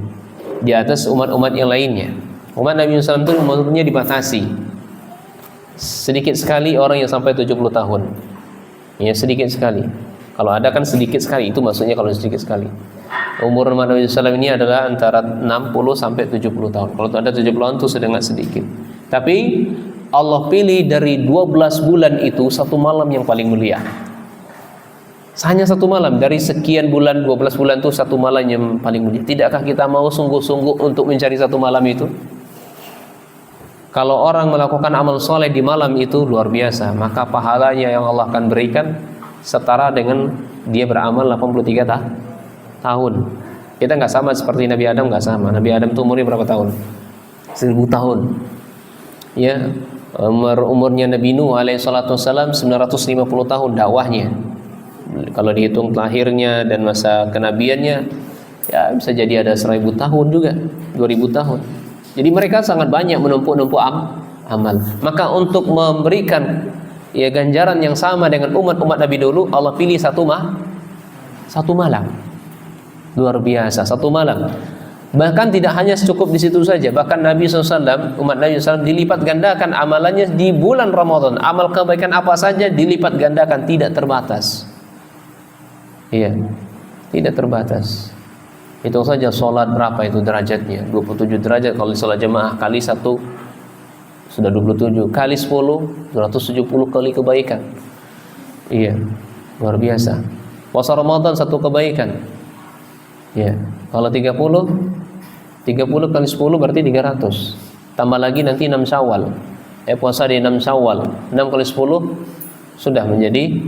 di atas umat-umat yang lainnya. Umat Nabi SAW itu umurnya dibatasi. Sedikit sekali orang yang sampai 70 tahun. Ya, sedikit sekali. Kalau ada kan sedikit sekali, itu maksudnya kalau sedikit sekali. Umur umat Nabi SAW ini adalah antara 60 sampai 70 tahun. Kalau ada 70 tahun itu sangat sedikit. Tapi Allah pilih dari 12 bulan itu satu malam yang paling mulia. Hanya satu malam dari sekian bulan, 12 bulan itu satu malam yang paling mulia. Tidakkah kita mau sungguh-sungguh untuk mencari satu malam itu? Kalau orang melakukan amal soleh di malam itu luar biasa, maka pahalanya yang Allah akan berikan setara dengan dia beramal 83 tahun. Kita nggak sama seperti Nabi Adam, nggak sama. Nabi Adam itu umurnya berapa tahun? 1000 tahun. Ya, umurnya Nabi Nuh alaihissalatu wassalam 950 tahun dakwahnya. Kalau dihitung lahirnya dan masa kenabiannya, ya bisa jadi ada 1000 tahun juga, 2000 tahun. Jadi mereka sangat banyak menumpuk-numpuk amal. Maka untuk memberikan ya ganjaran yang sama dengan umat-umat Nabi dulu, Allah pilih satu malam. Luar biasa, satu malam. Bahkan tidak hanya cukup di situ saja. Bahkan Nabi SAW, umat Nabi SAW dilipat gandakan amalannya di bulan Ramadan. Amal kebaikan apa saja dilipat gandakan, tidak terbatas. Iya, tidak terbatas. Itu saja sholat berapa itu derajatnya? 27 derajat kalau sholat jemaah kali 1 sudah 27, kali 10 270 kali kebaikan. Iya, luar biasa. Puasa Ramadan satu kebaikan. Ya, kalau 30 kali 10 berarti 300. Tambah lagi nanti 6 Syawal. Puasa di 6 Syawal. 6 kali 10 sudah menjadi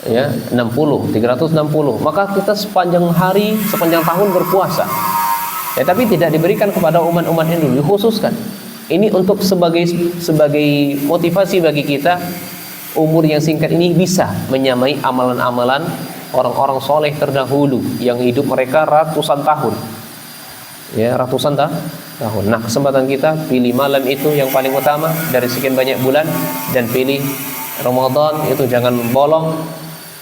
ya 60, 360. Maka kita sepanjang hari, sepanjang tahun berpuasa. Ya, tapi tidak diberikan kepada umat-umat Hindu, dikhususkan. Ini untuk sebagai motivasi bagi kita, umur yang singkat ini bisa menyamai amalan-amalan orang-orang soleh terdahulu yang hidup mereka ratusan tahun. Ya, ratusan tahun. Nah, kesempatan kita pilih malam itu yang paling utama dari sekian banyak bulan, dan pilih Ramadan itu jangan bolong.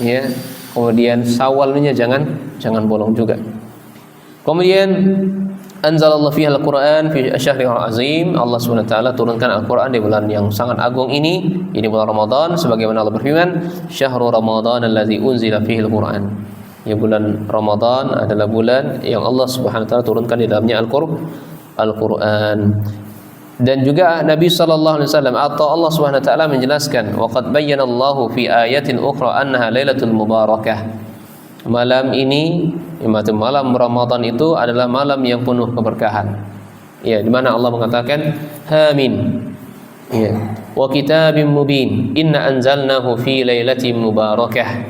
Ya, kemudian Syawalnya jangan bolong juga. Kemudian anzalallahu fiha al-Qur'an fi asy-syahril azim. Allah Subhanahu wa taala turunkan Al-Qur'an di bulan yang sangat agung ini bulan Ramadan, sebagaimana Allah berfirman, "Syahrul Ramadan allazi unzila fihi al-Qur'an." Ya, bulan Ramadan adalah bulan yang Allah Subhanahu wa taala turunkan di dalamnya Al-Qur'an. Dan juga Nabi sallallahu alaihi wasallam atau Allah Subhanahu wa taala menjelaskan, "Wa qad bayyana Allahu fi ayatin ukhra annaha lailatul mubarakah." Malam ini, malam Ramadan itu adalah malam yang penuh keberkahan. Ya, di mana Allah mengatakan, "Hamin." Ya, "Wa kitabim mubin, inna anzalnahu fi lailatin mubarakah,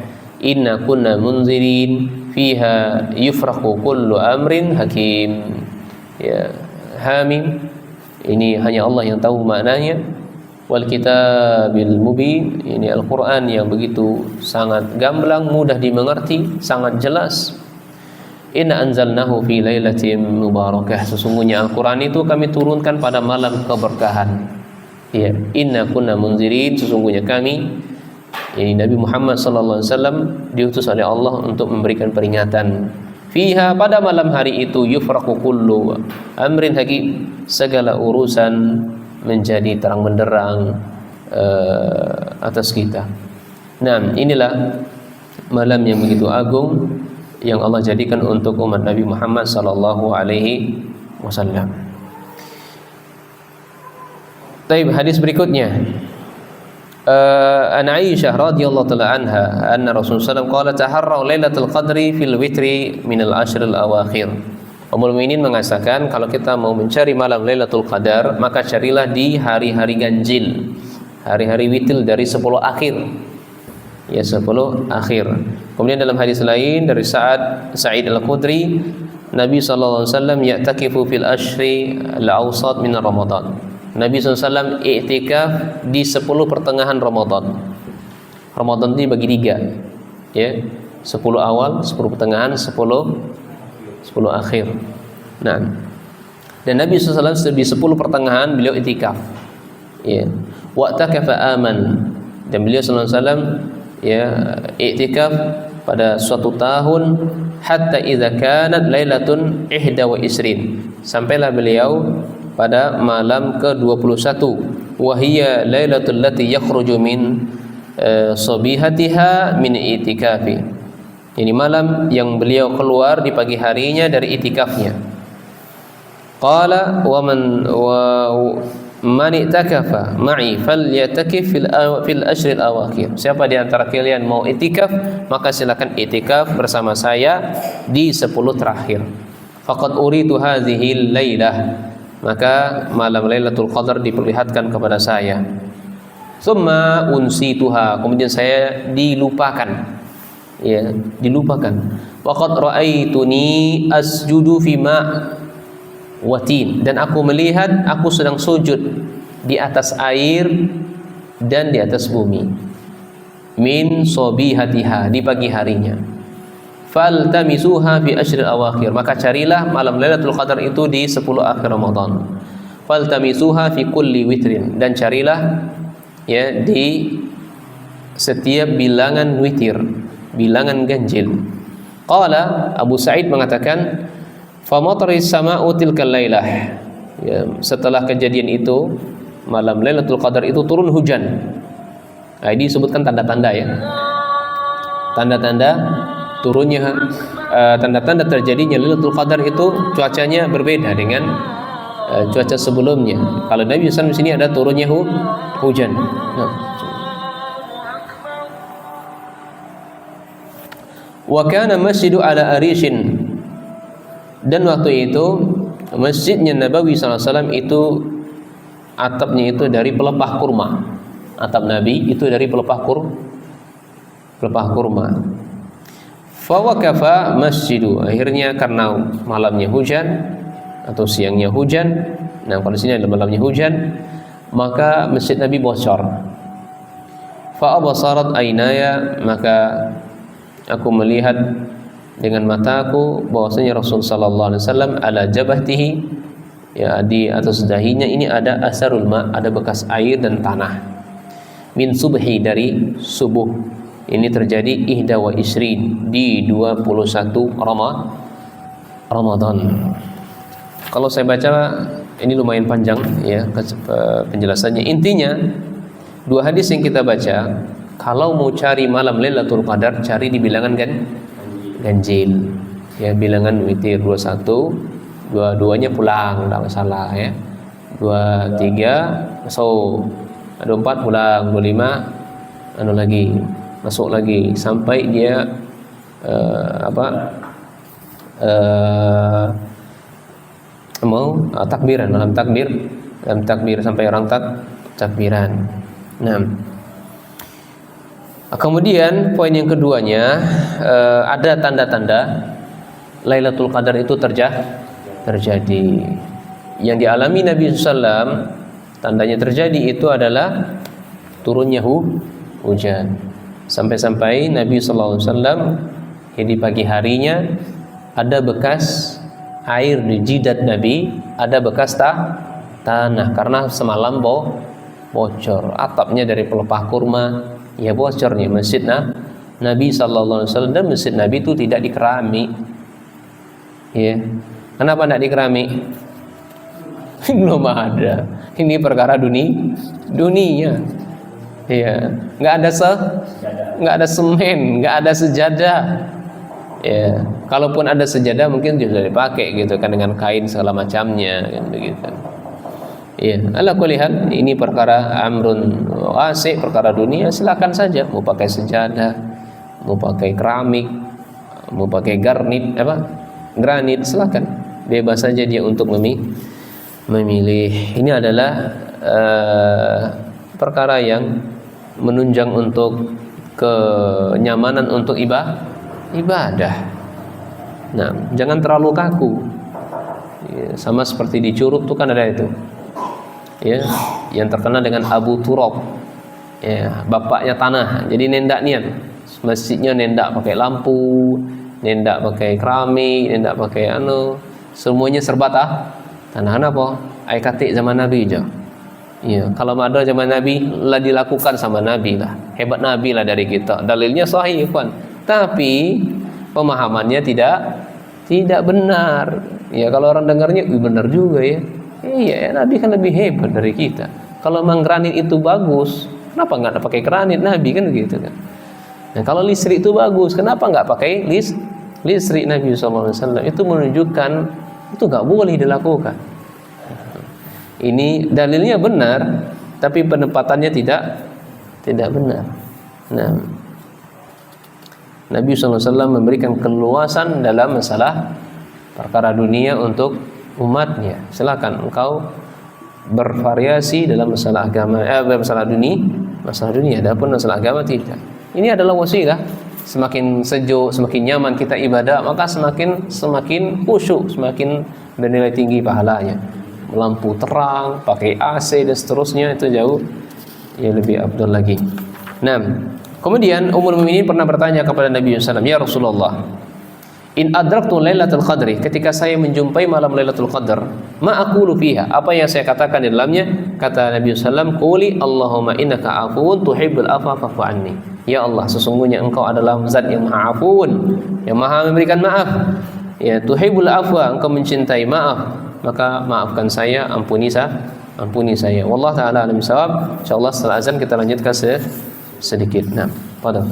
inna kunna munzirin, fiha yufraqu kullu amrin hakim." Ya, Hamim ini hanya Allah yang tahu maknanya. Wal kitabil mubin, ini Al-Quran yang begitu sangat gamblang, mudah dimengerti, sangat jelas. Inna anzalnahu fi lailatin mubarakah, sesungguhnya Al-Quran itu kami turunkan pada malam keberkahan. Ya, inna kunna munzirin, sesungguhnya kami, ini Nabi Muhammad sallallahu alaihi wasallam diutus oleh Allah untuk memberikan peringatan. Fiha, pada malam hari itu, yufraqu kullu amrin hakim, segala urusan menjadi terang benderang atas kita. Nah, inilah malam yang begitu agung yang Allah jadikan untuk umat Nabi Muhammad sallallahu alaihi wasallam. Baik, hadis berikutnya. An Aisyah radhiyallahu taala anha anna Rasulullah sallallahu alaihi wasallam qala taharraw lailatul qadri fil witri min al-ashr al-awakhir. Ummul Mukminin mengatakan, kalau kita mau mencari malam Lailatul Qadar, maka carilah di hari-hari ganjil, hari-hari witir dari 10 akhir. Ya, 10 akhir. Kemudian dalam hadis lain dari Sa'id Al-Khudri, Nabi sallallahu alaihi wasallam ya'takifu fil ashri al-awsat min Ramadan. Nabi sallallahu alaihi wasallam i'tikaf di 10 pertengahan Ramadan. Ramadan ini bagi 3. Ya, 10 awal, 10 pertengahan, 10 akhir. Nah, dan Nabi SAW di 10 pertengahan beliau itikaf. Ya, wa'takafa aman, dan beliau SAW ya itikaf pada suatu tahun, hatta idza kanat lailatun 21, sampailah beliau pada malam ke-21, wa hiya lailatul lati yakhruju min sabihatiha min itikafi. Ini malam yang beliau keluar di pagi harinya dari itikafnya. Qala wa man i'takafa ma'i falyatakif fil ashril awakhir. Siapa di antara kalian mau itikaf, maka silakan itikaf bersama saya di 10 terakhir. Faqad uritu hadhihi lailah, maka malam Lailatul Qadar diperlihatkan kepada saya. Tsumma unsituha, kemudian saya dilupakan. ya, dilupakan. Waqad ra'aituni asjudu fi ma' watin, dan aku melihat aku sedang sujud di atas air dan di atas bumi. Min sobihatiha, di pagi harinya. Faltamisuha fi ashril awakhir, maka carilah malam Lailatul Qadar itu di 10 akhir Ramadan. Faltamisuha fi kulli witrin, dan carilah ya di setiap bilangan witir, bilangan ganjil. Qala Abu Sa'id mengatakan, famataris sama'u tilkal lailah, ya, setelah kejadian itu malam Lailatul Qadar itu turun hujan. Nah, ini disebutkan tanda-tanda ya, tanda-tanda turunnya, tanda-tanda terjadinya Lailatul Qadar itu cuacanya berbeda dengan cuaca sebelumnya. Kalau Nabi SAW di sini ada turunnya hujan. Nah. Wa kana masjidu ala arishin, dan waktu itu masjidnya Nabawi SAW itu atapnya itu dari pelepah kurma. Atap Nabi itu dari pelepah kurma. Fa waqafa masjidu, akhirnya karena malamnya hujan atau siangnya hujan, nah pada sini ada malamnya hujan, maka masjid Nabi bocor. Fa abasarat ainaya, maka aku melihat dengan mataku bahwasanya Rasul sallallahu alaihi wasallam ala jabhatihi, ya, di atas dahinya ini ada asarul ma, ada bekas air dan tanah. Min subhi, dari subuh. Ini terjadi ihda wa isrin, di 21 Ramadan. Kalau saya baca ini lumayan panjang ya penjelasannya. Intinya dua hadis yang kita baca, kalau mau cari malam Lailatul Qadar, cari di bilangan ganjil, ya, bilangan witir 21, dua-duanya pulang, tidak masalah ya. 23 masuk, 24 pulang, 25 lagi masuk lagi sampai dia takbiran, dalam takbir sampai orang takbiran. Nah, kemudian poin yang keduanya, ada tanda-tanda Lailatul Qadar itu terjadi. Yang dialami Nabi SAW, tandanya terjadi itu adalah turunnya hujan. Sampai-sampai Nabi SAW di pagi harinya ada bekas air di jidat Nabi, ada bekas tanah karena semalam bocor. Atapnya dari pelepah kurma, ya bocornya masjid Nabi sallallahu alaihi wasallam. Dan masjid Nabi itu tidak dikerami. Ya. Kenapa tidak dikerami? Belum ada. Ini perkara dunia. Ya, nggak ada semen, nggak ada sejadah. Ya, kalaupun ada sejadah mungkin bisa dipakai gitu kan, dengan kain segala macamnya kan begitu. Ya, ala kulli hal ini perkara amrun wasi, perkara dunia, silakan saja mau pakai sejadah, mau pakai keramik, mau pakai granit, silakan. Bebas saja dia untuk memilih. Ini adalah perkara yang menunjang untuk kenyamanan untuk ibadah. Nah, jangan terlalu kaku. Ya, sama seperti di Curug tuh kan ada itu. Ya, yang terkenal dengan Abu Turab. Ya, bapaknya tanah. Jadi nendak nian. Masjidnya nendak pakai lampu, nendak pakai keramik, nendak pakai semuanya serba tanah apa? Ai katik zaman Nabi aja. Ya, kalau ada zaman Nabi lah dilakukan sama Nabi lah. Hebat Nabi lah dari kita. Dalilnya sahih kan. Tapi pemahamannya tidak benar. Ya, kalau orang dengarnya benar juga ya. Iya, Nabi kan lebih hebat dari kita. Kalau memang granit itu bagus, kenapa nggak pakai granit Nabi kan gitu kan? Nah, kalau listrik itu bagus, kenapa nggak pakai listrik Nabi SAW? Itu menunjukkan itu nggak boleh dilakukan. Ini dalilnya benar, tapi penempatannya tidak benar. Nah, Nabi SAW memberikan keluasan dalam masalah perkara dunia untuk umatnya. Silakan engkau bervariasi dalam masalah agama, masalah dunia. Adapun masalah agama tidak. Ini adalah wasilah semakin sejuk, semakin nyaman kita ibadah, maka semakin khusyuk, semakin bernilai tinggi pahalanya. Lampu terang, pakai AC dan seterusnya, itu jauh ya lebih afdal lagi. Nah, kemudian Ummul Mukminin pernah bertanya kepada Nabi SAW, ya Rasulullah, in adraktu lailatul qadri, ketika saya menjumpai malam lailatul qadar, ma aqulu fiha, apa yang saya katakan di dalamnya? Kata Nabi SAW, quli Allahumma innaka afuwun tuhibbul afwa fa'fu anni. Ya Allah, sesungguhnya engkau adalah zat yang maha afuun, yang maha memberikan maaf. Ya, tuhibbul afwa, engkau mencintai maaf, maka maafkan saya, ampuni saya. Wallahu taala alam bisawab. Insyaallah setelah azan kita lanjutkan sedikit. Nah, fadhal.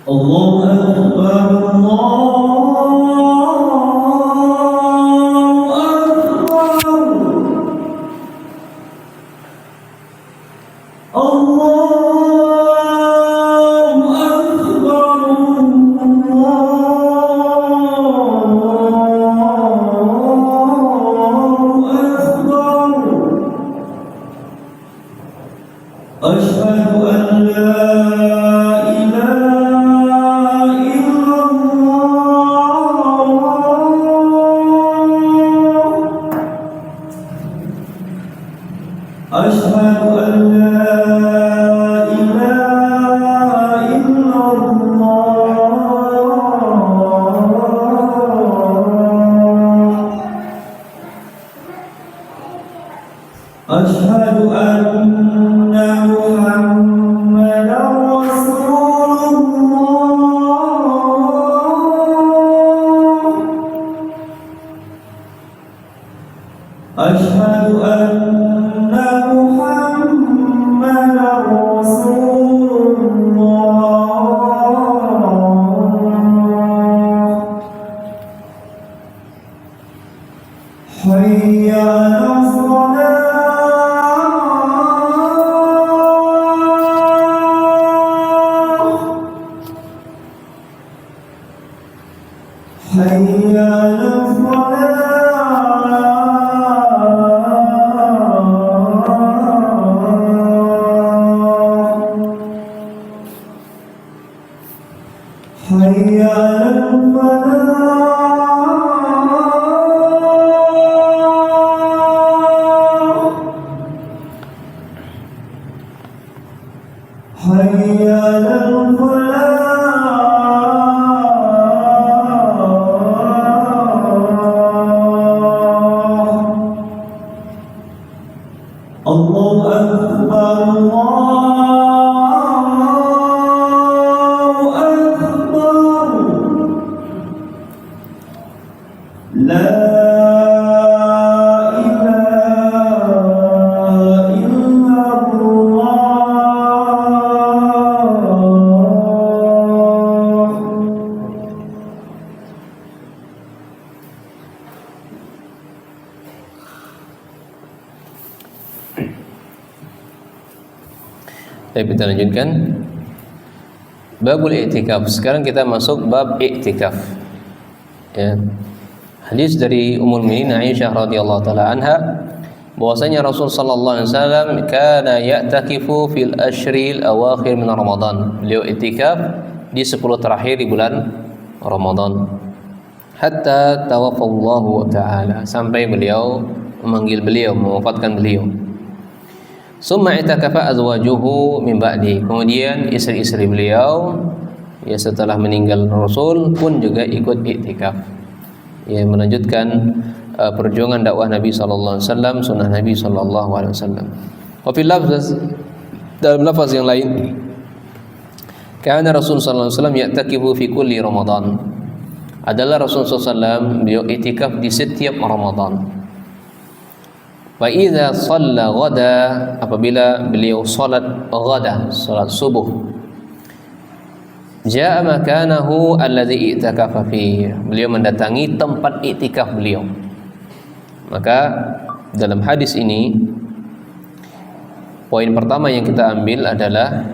Allahu Akbar, Asyhadu an la Asyhadu anna Muhammadar Rasulullah. Asyhadu anna Muhammadar Rasulullah. Hayya 'alas shalah. حي على الفلاح حي على الفلاح حي على الفلاح Allahu Akbar, Allahu Akbar. La ilaha illallah. Baik, kita lanjutkan babul i'tikaf. Sekarang kita masuk bab i'tikaf. Ya. Hadis dari Ummul Mukminin Aisyah radhiyallahu taala anha bahwasanya Rasul sallallahu alaihi wasallam kana ya'takifu fil ashril awakhir min Ramadan. Beliau i'tikaf di 10 terakhir di bulan Ramadan. Hatta tawaffallahu taala, sampai beliau memanggil beliau, mewafatkan beliau. Summa i'takafa azwajuhu min ba'di, kemudian istri-istri beliau ya setelah meninggal Rasul pun juga ikut i'tikaf, ya melanjutkan perjuangan dakwah Nabi sallallahu alaihi wasallam, sunnah Nabi sallallahu alaihi wasallam. Wa fil lafz, dalam lafaz yang lain, kana Rasul sallallahu alaihi wasallam ya'takifu fi kulli Ramadan, adalah Rasul sallallahu alaihi wasallam beliau i'tikaf di setiap Ramadan. Wa idza shalla ghada, apabila beliau salat ghada, salat subuh, jaa makanahu alladhi i'takafa fi, beliau mendatangi tempat i'tikaf beliau. Maka dalam hadis ini poin pertama yang kita ambil adalah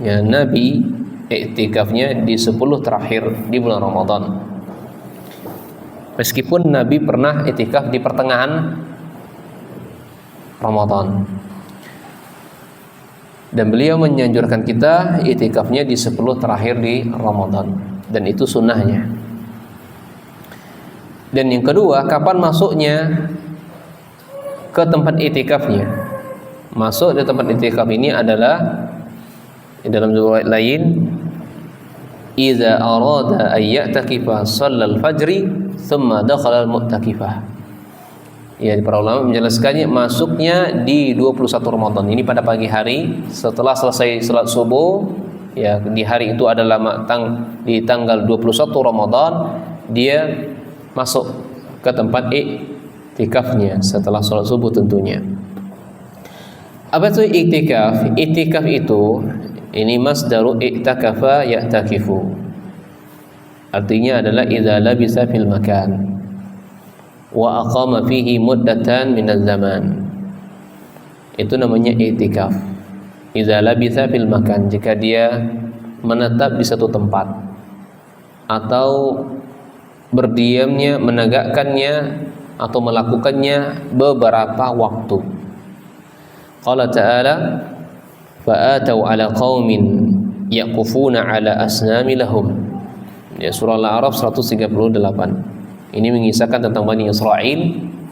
Ya, Nabi iktikafnya di 10 terakhir di bulan Ramadan. Meskipun Nabi pernah iktikaf di pertengahan Ramadan. Dan beliau menyanjurkan kita iktikafnya di 10 terakhir di Ramadan, dan itu sunnahnya. Dan yang kedua, kapan masuknya ke tempat iktikafnya? Masuk di tempat iktikaf ini adalah di dalam riwayat lain, idza arada ay ya'takifa shallal fajri thumma dakhala al-mu'takifah. Ya, para ulama menjelaskannya masuknya di 21 Ramadan. Ini pada pagi hari setelah selesai salat subuh, ya, di hari itu adalah di tanggal 21 Ramadan dia masuk ke tempat iktikafnya setelah salat subuh tentunya. Apa itu iktikaf? Iktikaf itu ini masdaru iktakafa ya'takifu. Artinya adalah idza labisa fil makan wa aqama fihi muddatan minaz zaman. Itu namanya iktikaf. Idza labisa fil makan, jika dia menetap di satu tempat atau berdiamnya, menegakkannya atau melakukannya beberapa waktu. Qala ta'ala fa'atau ala qaumin yaqufuna ala asnami lahum. Ya, surah Al-A'raf 138. Ini mengisahkan tentang Bani Israel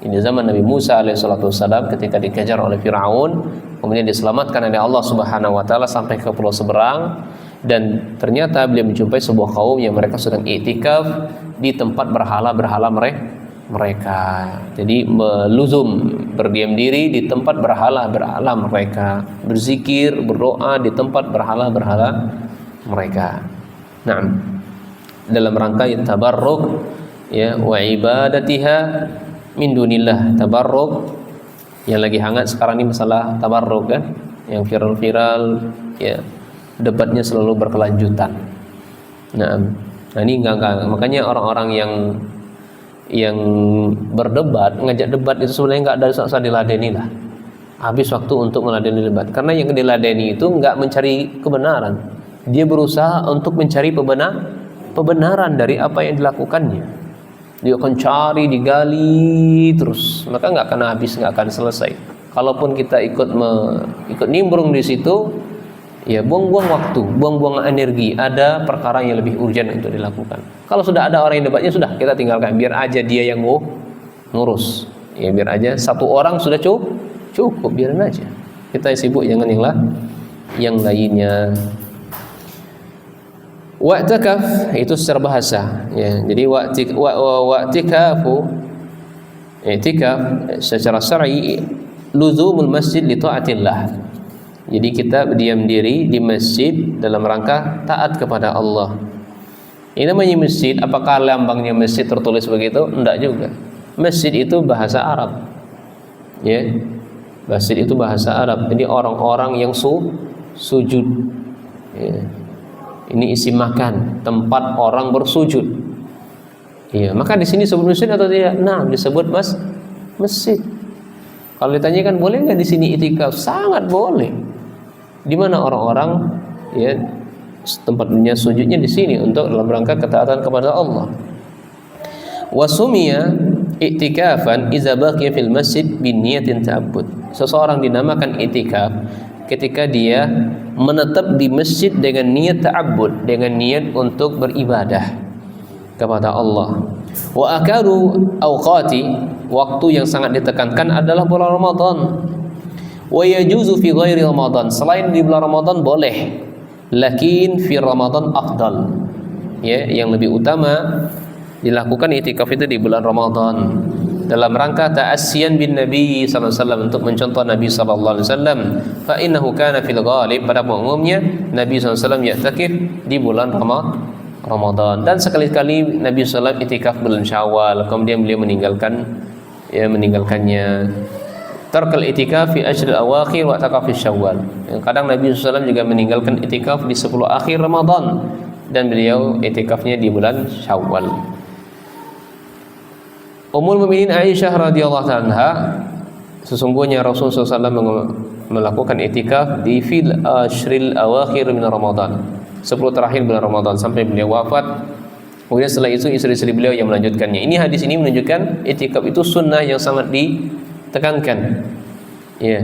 ini zaman Nabi Musa alaihissalam ketika dikejar oleh Fir'aun, kemudian diselamatkan oleh Allah Subhanahu wa taala sampai ke pulau seberang, dan ternyata beliau menjumpai sebuah kaum yang mereka sedang iktikaf di tempat berhala-berhala mereka. Jadi meluzum berdiam diri di tempat berhala-berhala mereka, berzikir, berdoa di tempat berhala-berhala mereka. Nah, dalam rangka tabarruk, ya, wa ibadatiha min dunillah. Tabarruk yang lagi hangat sekarang ini masalah tabarruk kan, yang viral-viral, ya, debatnya selalu berkelanjutan. Nah ini enggak. Makanya orang-orang yang berdebat, ngajak debat itu sebenarnya enggak ada usah diladeni lah. Habis waktu untuk meladeni debat, karena yang diladeni itu enggak mencari kebenaran, dia berusaha untuk mencari kebenaran dari apa yang dilakukannya. Dia akan cari, digali terus, maka nggak akan habis, nggak akan selesai. Kalaupun kita ikut nimbrung di situ, ya buang-buang waktu, buang-buang energi. Ada perkara yang lebih urgent untuk dilakukan. Kalau sudah ada orang yang debatnya, sudah kita tinggalkan, biar aja dia yang ngurus. Ya biar aja satu orang sudah cukup, biarin aja. Kita sibuk, jangan yang lainnya. Wa'tikaf itu secara bahasa, ya. Jadi wa'tikafu, i'tikaf secara syar'i luzumul masjid li taatillah. Jadi kita berdiam diri di masjid dalam rangka taat kepada Allah. Ini namanya masjid. Apakah lambangnya masjid tertulis begitu? Enggak juga. Masjid itu bahasa Arab, ya. Masjid itu bahasa Arab. Jadi orang-orang yang sujud, ya. Ini isi makan, tempat orang bersujud. Iya, maka di sini disebut masjid atau tidak? Nah, disebut masjid. Kalau ditanyakan boleh nggak di sini itikaf? Sangat boleh. Di mana orang-orang, ya, tempatnya sujudnya di sini untuk dalam rangka ketaatan kepada Allah. Wasumiya i'tikafan idza baqiya fil masjid bin niyatin ta'abbud. Seseorang dinamakan i'tikaf ketika dia menetap di masjid dengan niat ta'abbud, dengan niat untuk beribadah kepada Allah. Wa akaru awqati, waktu yang sangat ditekankan adalah bulan Ramadan. Wa yajuzu fi ghairi Ramadan, selain di bulan Ramadan boleh, lakin fi Ramadan afdal. Ya, yang lebih utama dilakukan itikaf itu di bulan Ramadan dalam rangka ta'assiyan bin Nabi sallallahu alaihi wasallam, untuk mencontoh Nabi sallallahu alaihi wasallam. Fa innahu kana fil ghalib, pada umumnya Nabi sallallahu alaihi wasallam ya'takif di bulan Ramadan, dan sekali-kali Nabi sallallahu alaihi wasallam itikaf bulan Syawal, kemudian beliau meninggalkannya. Tarkal itikaf fi ashril awakhir wa taqaf fi Syawal. Kadang Nabi sallallahu alaihi wasallam juga meninggalkan itikaf di 10 akhir Ramadan, dan beliau itikafnya di bulan Syawal. Ummul Mukminin Aisyah radhiyallahu anha, sesungguhnya Rasulullah SAW melakukan itikaf di fil ashril awakhir min Ramadan, 10 terakhir bulan Ramadan sampai beliau wafat. Kemudian setelah itu istri-istri beliau yang melanjutkannya. Ini hadis ini menunjukkan itikaf itu sunnah yang sangat ditekankan. Ya.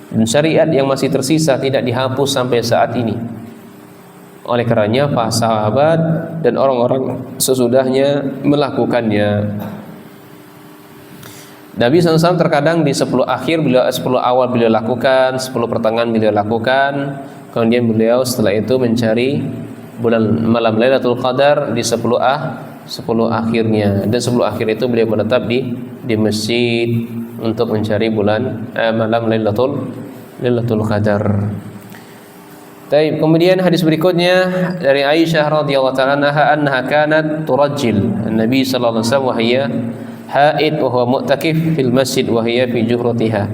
Dan syariat yang masih tersisa tidak dihapus sampai saat ini. Oleh karenanya para sahabat dan orang-orang sesudahnya melakukannya. Nabi SAW terkadang di 10 akhir beliau 10 awal beliau lakukan, 10 pertengahan beliau lakukan, kemudian beliau setelah itu mencari bulan malam Lailatul Qadar di 10 akhirnya, dan 10 akhir itu beliau menetap di masjid untuk mencari bulan malam Lailatul Qadar. Baik, kemudian hadis berikutnya dari Aisyah radhiyallahu ta'ala anha kanat turajjil Nabi sallallahu alaihi wasallam wa hiya haid wa huwa mu'takif fil masjid wa hiya fi juhratiha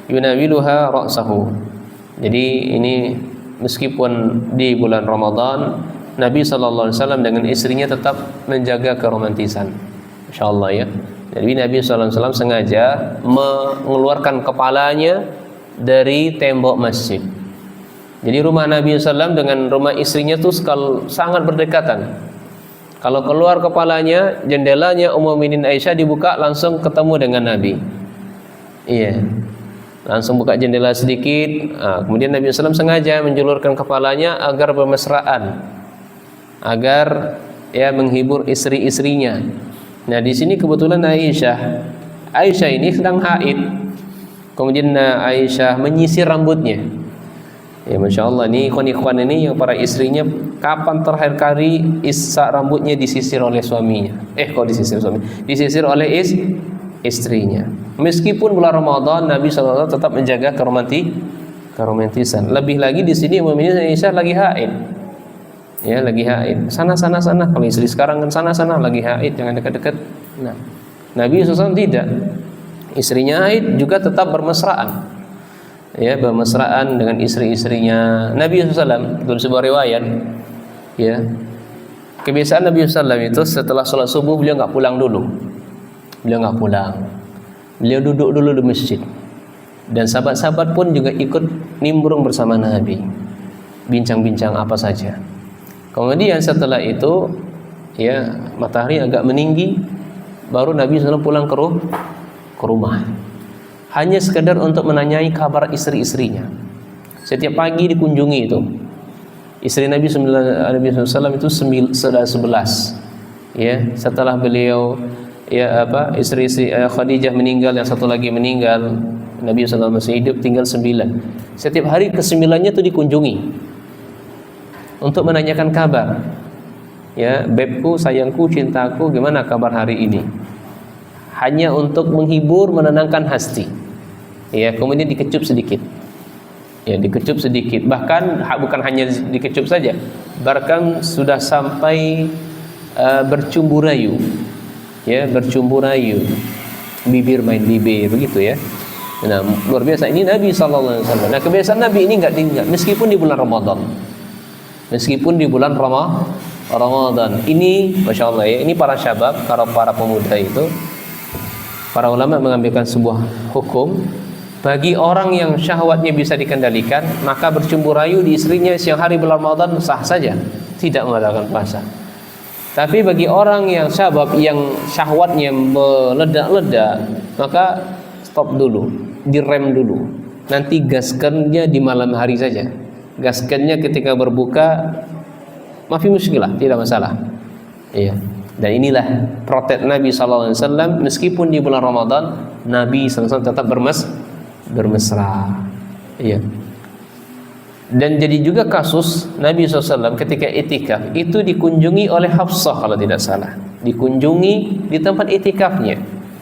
yunawiluha ra'sahu. Jadi ini meskipun di bulan Ramadan Nabi sallallahu alaihi wasallam dengan istrinya tetap menjaga keromantisan. Insyaallah ya. Jadi Nabi sallallahu alaihi wasallam sengaja mengeluarkan kepalanya dari tembok masjid. Jadi rumah Nabi SAW dengan rumah istrinya itu sangat berdekatan. Kalau keluar kepalanya, jendelanya Ummul Mukminin Aisyah dibuka langsung ketemu dengan Nabi. Iya, langsung buka jendela sedikit. Kemudian Nabi SAW sengaja menjulurkan kepalanya agar bermesraan, agar ya menghibur istri-istrinya. Nah di sini kebetulan Aisyah ini sedang haid. Kemudian Aisyah menyisir rambutnya. Ya Masya Allah, ini ikhwan-ikhwan ini yang para istrinya kapan terakhir kali rambutnya disisir oleh suaminya? Kok disisir suami? Disisir oleh istrinya. Meskipun bulan Ramadan Nabi SAW tetap menjaga keromantisan. Lebih lagi di sini Ummul Mukminin Aisyah lagi haid. Ya, lagi haid. Sana. Kalau istri sekarang kan sana lagi haid, jangan dekat-dekat. Nah, Nabi SAW tidak. Istrinya haid juga tetap bermesraan. Ya, bermesraan dengan istri-istrinya. Nabi SAW dalam sebuah riwayat, ya, kebiasaan Nabi SAW itu setelah sholat subuh beliau nggak pulang dulu. Beliau duduk dulu di masjid. Dan sahabat-sahabat pun juga ikut nimbrung bersama Nabi, bincang-bincang apa saja. Kemudian setelah itu, ya, matahari agak meninggi, baru Nabi SAW pulang ke rumah. Hanya sekedar untuk menanyai kabar istri-istrinya. Setiap pagi dikunjungi itu. Istri Nabi SAW itu sudah 11. Ya, setelah beliau istri Khadijah meninggal, yang satu lagi meninggal, Nabi SAW masih hidup, tinggal 9. Setiap hari ke-9-nya itu dikunjungi untuk menanyakan kabar. Ya, bebku, sayangku, cintaku, gimana kabar hari ini? Hanya untuk menghibur, menenangkan hati. Ya, kemudian dikecup sedikit. Ya, dikecup sedikit. Bahkan bukan hanya dikecup saja, bahkan sudah sampai bercumbu rayu. Ya, bercumbu rayu. Bibir main bibir begitu ya. Nah, luar biasa ini Nabi sallallahu alaihi wasallam. Nah, kebiasaan Nabi ini enggak tinggal meskipun di bulan Ramadan. Meskipun di bulan Ramadan. Ini Masya Allah ya, ini para syabab, para pemuda itu, para ulama mengambilkan sebuah hukum, bagi orang yang syahwatnya bisa dikendalikan, maka bercumbu rayu di istrinya siang hari bulan Ramadan sah saja, tidak mengadakan puasa. Tapi bagi orang yang syabab, yang syahwatnya meledak-ledak, maka stop dulu, direm dulu. Nanti gaskannya di malam hari saja. Gaskannya ketika berbuka, mafi muskilah, tidak masalah. Iya. Dan inilah protes Nabi SAW. Meskipun di bulan Ramadan, Nabi SAW tetap bermesra. Iya. Dan jadi juga kasus Nabi SAW ketika itikaf itu dikunjungi oleh Hafsah kalau tidak salah. Dikunjungi di tempat itikafnya,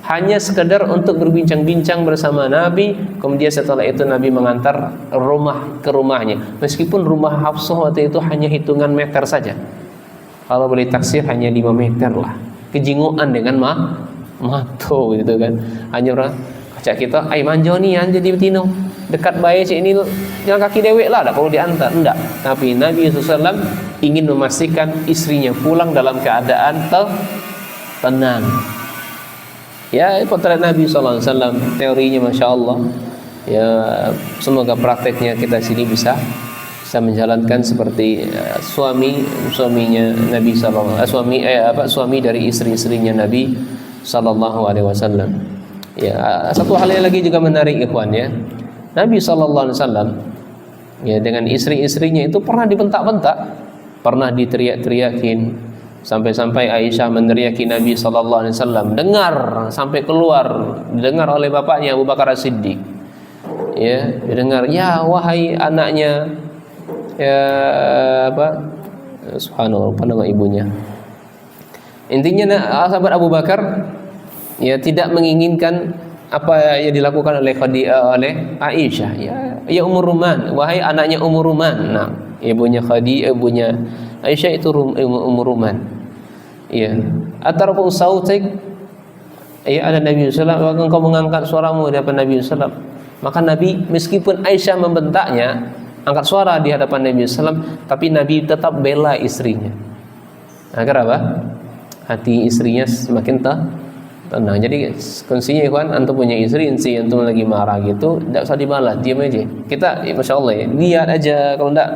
hanya sekedar untuk berbincang-bincang bersama Nabi. Kemudian setelah itu Nabi mengantar ke rumahnya. Meskipun rumah Hafsah waktu itu hanya hitungan meter saja. Kalau boleh taksir hanya 5 meter lah. Kejinguan dengan mato gitu kan. Hanya orang kaca kita, ai manjo nih jadi betino. Dekat bayi si ini jalan kaki dewek lah, kalau diantar enggak. Tapi Nabi SAW ingin memastikan istrinya pulang dalam keadaan tenang. Ya, potret Nabi SAW teorinya Masya Allah. Ya, semoga prakteknya kita sini bisa menjalankan seperti suaminya Nabi suami dari istri-istrinya Nabi sallallahu alaihi wasallam. Ya, satu hal yang lagi juga menarik ikhwan ya. Nabi sallallahu alaihi wasallam ya dengan istri-istrinya itu pernah dibentak-bentak, pernah diteriak-teriakin, sampai-sampai Aisyah meneriaki Nabi sallallahu alaihi wasallam, dengar sampai keluar, didengar oleh bapaknya Abu Bakar As-Siddiq. Ya, didengar, ya wahai anaknya, ya subhanallah, apa nama ibunya. Intinya sahabat Abu Bakar ya tidak menginginkan apa yang dilakukan oleh Aisyah. Ya Ummur Ruman, wahai anaknya Ummur Ruman. Nah, ibunya ibunya Aisyah itu Ummur Ruman. Ya, atarfu sautik, ya ada Nabi sallallahu alaihi wasallam, engkau mengangkat suaramu di hadapan Nabi sallallahu alaihi wasallam. Maka Nabi meskipun Aisyah membentaknya, angkat suara di hadapan Nabi sallallahu alaihi wasallam, tapi Nabi tetap bela istrinya. Agar apa? Hati istrinya semakin tenang. Jadi kuncinya ikhwan, antum punya istri antum lagi marah gitu, tidak usah dibalas, diam aja. Kita masya Allah ya, lihat aja, kalau tidak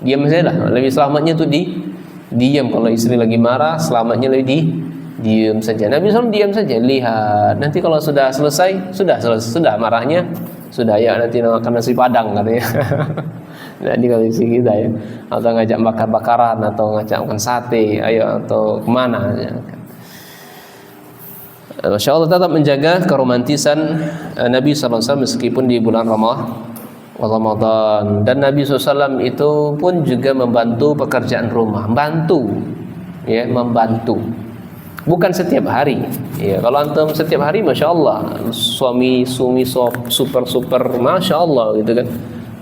diam saja lah. Lebih selamatnya tuh diam. Kalau istri lagi marah, selamatnya lebih diam saja. Nabi SAW diam saja, lihat. Nanti kalau sudah selesai, sudah marahnya, sudah ya nanti makan nasi padang katanya. Jadi kalau isi kita ya, atau ngajak bakar-bakaran, atau ngajak makan sate, ayo atau kemana ya. Masya Allah tetap menjaga keromantisan Nabi SAW meskipun di bulan Ramadan. Dan Nabi SAW itu pun juga membantu pekerjaan rumah, membantu. Bukan setiap hari. Ya, kalau antum setiap hari, masya Allah, suami super, masya Allah gitu kan.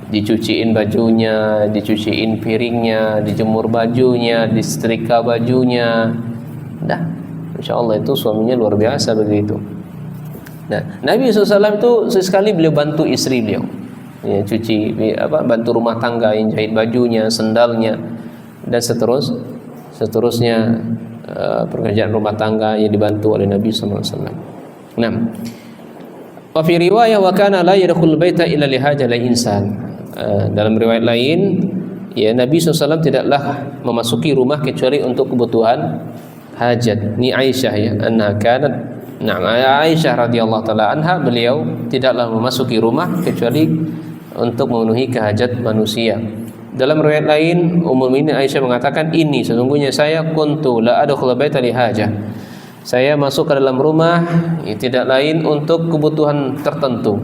Dicuciin bajunya, dicuciin piringnya, dijemur bajunya, disetrika bajunya. Dah, insya Allah itu suaminya luar biasa begitu. Nah, Nabi SAW itu sesekali beliau bantu istri beliau, ya, bantu rumah tangga, yang jahit bajunya, sendalnya, dan seterusnya pekerjaan rumah tangga yang dibantu oleh Nabi SAW. Nah, wa fi riwayah wa kana la yadkhul baita illa li hajati insan. Dalam riwayat lain, ya Nabi SAW tidaklah memasuki rumah kecuali untuk kebutuhan hajat. Ni Aisyah ya, anha kanat, Aisyah radhiyallahu taala anha, beliau tidaklah memasuki rumah kecuali untuk memenuhi kehajat manusia. Dalam riwayat lain, Ummul Mukminin Aisyah mengatakan, ini sesungguhnya saya kuntu la adkhulu baita li hajah. Saya masuk ke dalam rumah ya, tidak lain untuk kebutuhan tertentu.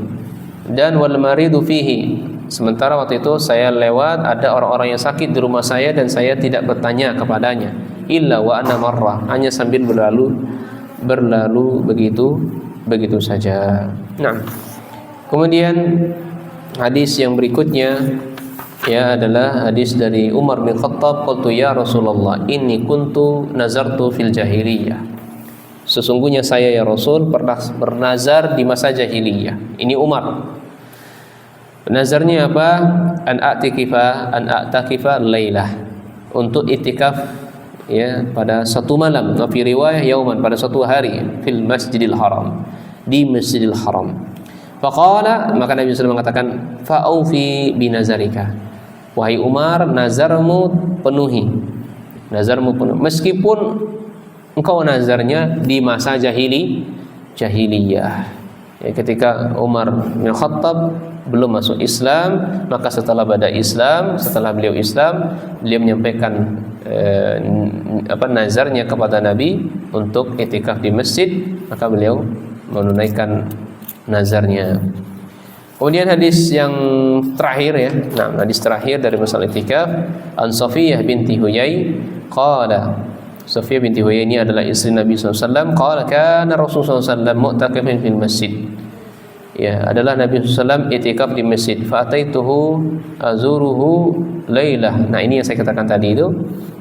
Dan wal maridu fihi. Sementara waktu itu saya lewat, ada orang-orang yang sakit di rumah saya dan saya tidak bertanya kepadanya. Illa wa ana marrah, hanya sambil berlalu begitu saja. Nah, kemudian hadis yang berikutnya ya adalah hadis dari Umar bin Khattab, qultu ya Rasulullah inni kuntu nazartu fil jahiliyah. Sesungguhnya saya ya Rasul pernah bernazar di masa jahiliyah. Ini Umar. Nazarnya apa? An a'takifa lailah, untuk itikaf ya pada satu malam. Fi riwayah yauman, pada satu hari, fil Masjidil Haram, di Masjidil Haram. Faqala, maka Nabi SAW mengatakan, fa'aufi binazarika, wahai Umar, nazarmu penuhi. Meskipun engkau nazarnya di masa jahiliyah. Ya, ketika Umar bin Khattab belum masuk Islam, maka setelah beliau Islam, beliau menyampaikan nazarnya kepada Nabi untuk itikaf di masjid, maka beliau menunaikan nazarnya. Kemudian hadis yang terakhir ya. Nah, hadis terakhir dari masalah itikaf, an Safiyah binti Huyai qala, Safiyah binti Huyai ini adalah istri Nabi SAW. Qala kana Rasulullah SAW mu'takifin fil masjid. Ya, adalah Nabi SAW itikaf di masjid. Fa'ataituhu azuruhu lailah. Nah, ini yang saya katakan tadi itu.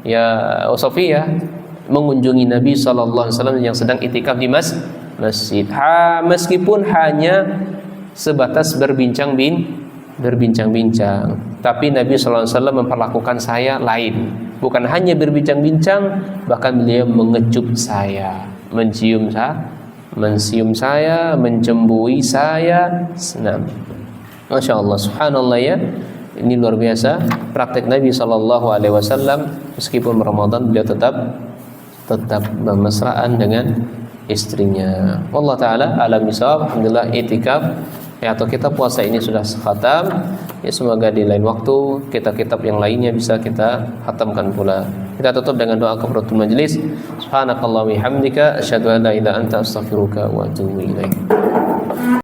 Ya, Safiyah mengunjungi Nabi SAW yang sedang itikaf di masjid. Meskipun hanya sebatas berbincang-bincang, tapi Nabi SAW memperlakukan saya lain. Bukan hanya berbincang-bincang, bahkan beliau mengecup saya, mencium mencium saya, mencembui saya. Senam. Masya Allah, subhanallah ya. Ini luar biasa praktek Nabi Shallallahu Alaihi Wasallam. Meskipun Ramadan beliau tetap bermesraan dengan istrinya. Allah Taala alam bisawab. Alhamdulillah itikaf atau kita puasa ini sudah khatam. Ya, semoga di lain waktu kitab-kitab yang lainnya bisa kita khatamkan pula. Kita tutup dengan doa kafaratul majelis. Subhanakallahumma hamdika asyhadu an la ilaha illa anta astaghfiruka wa atubu ilaik.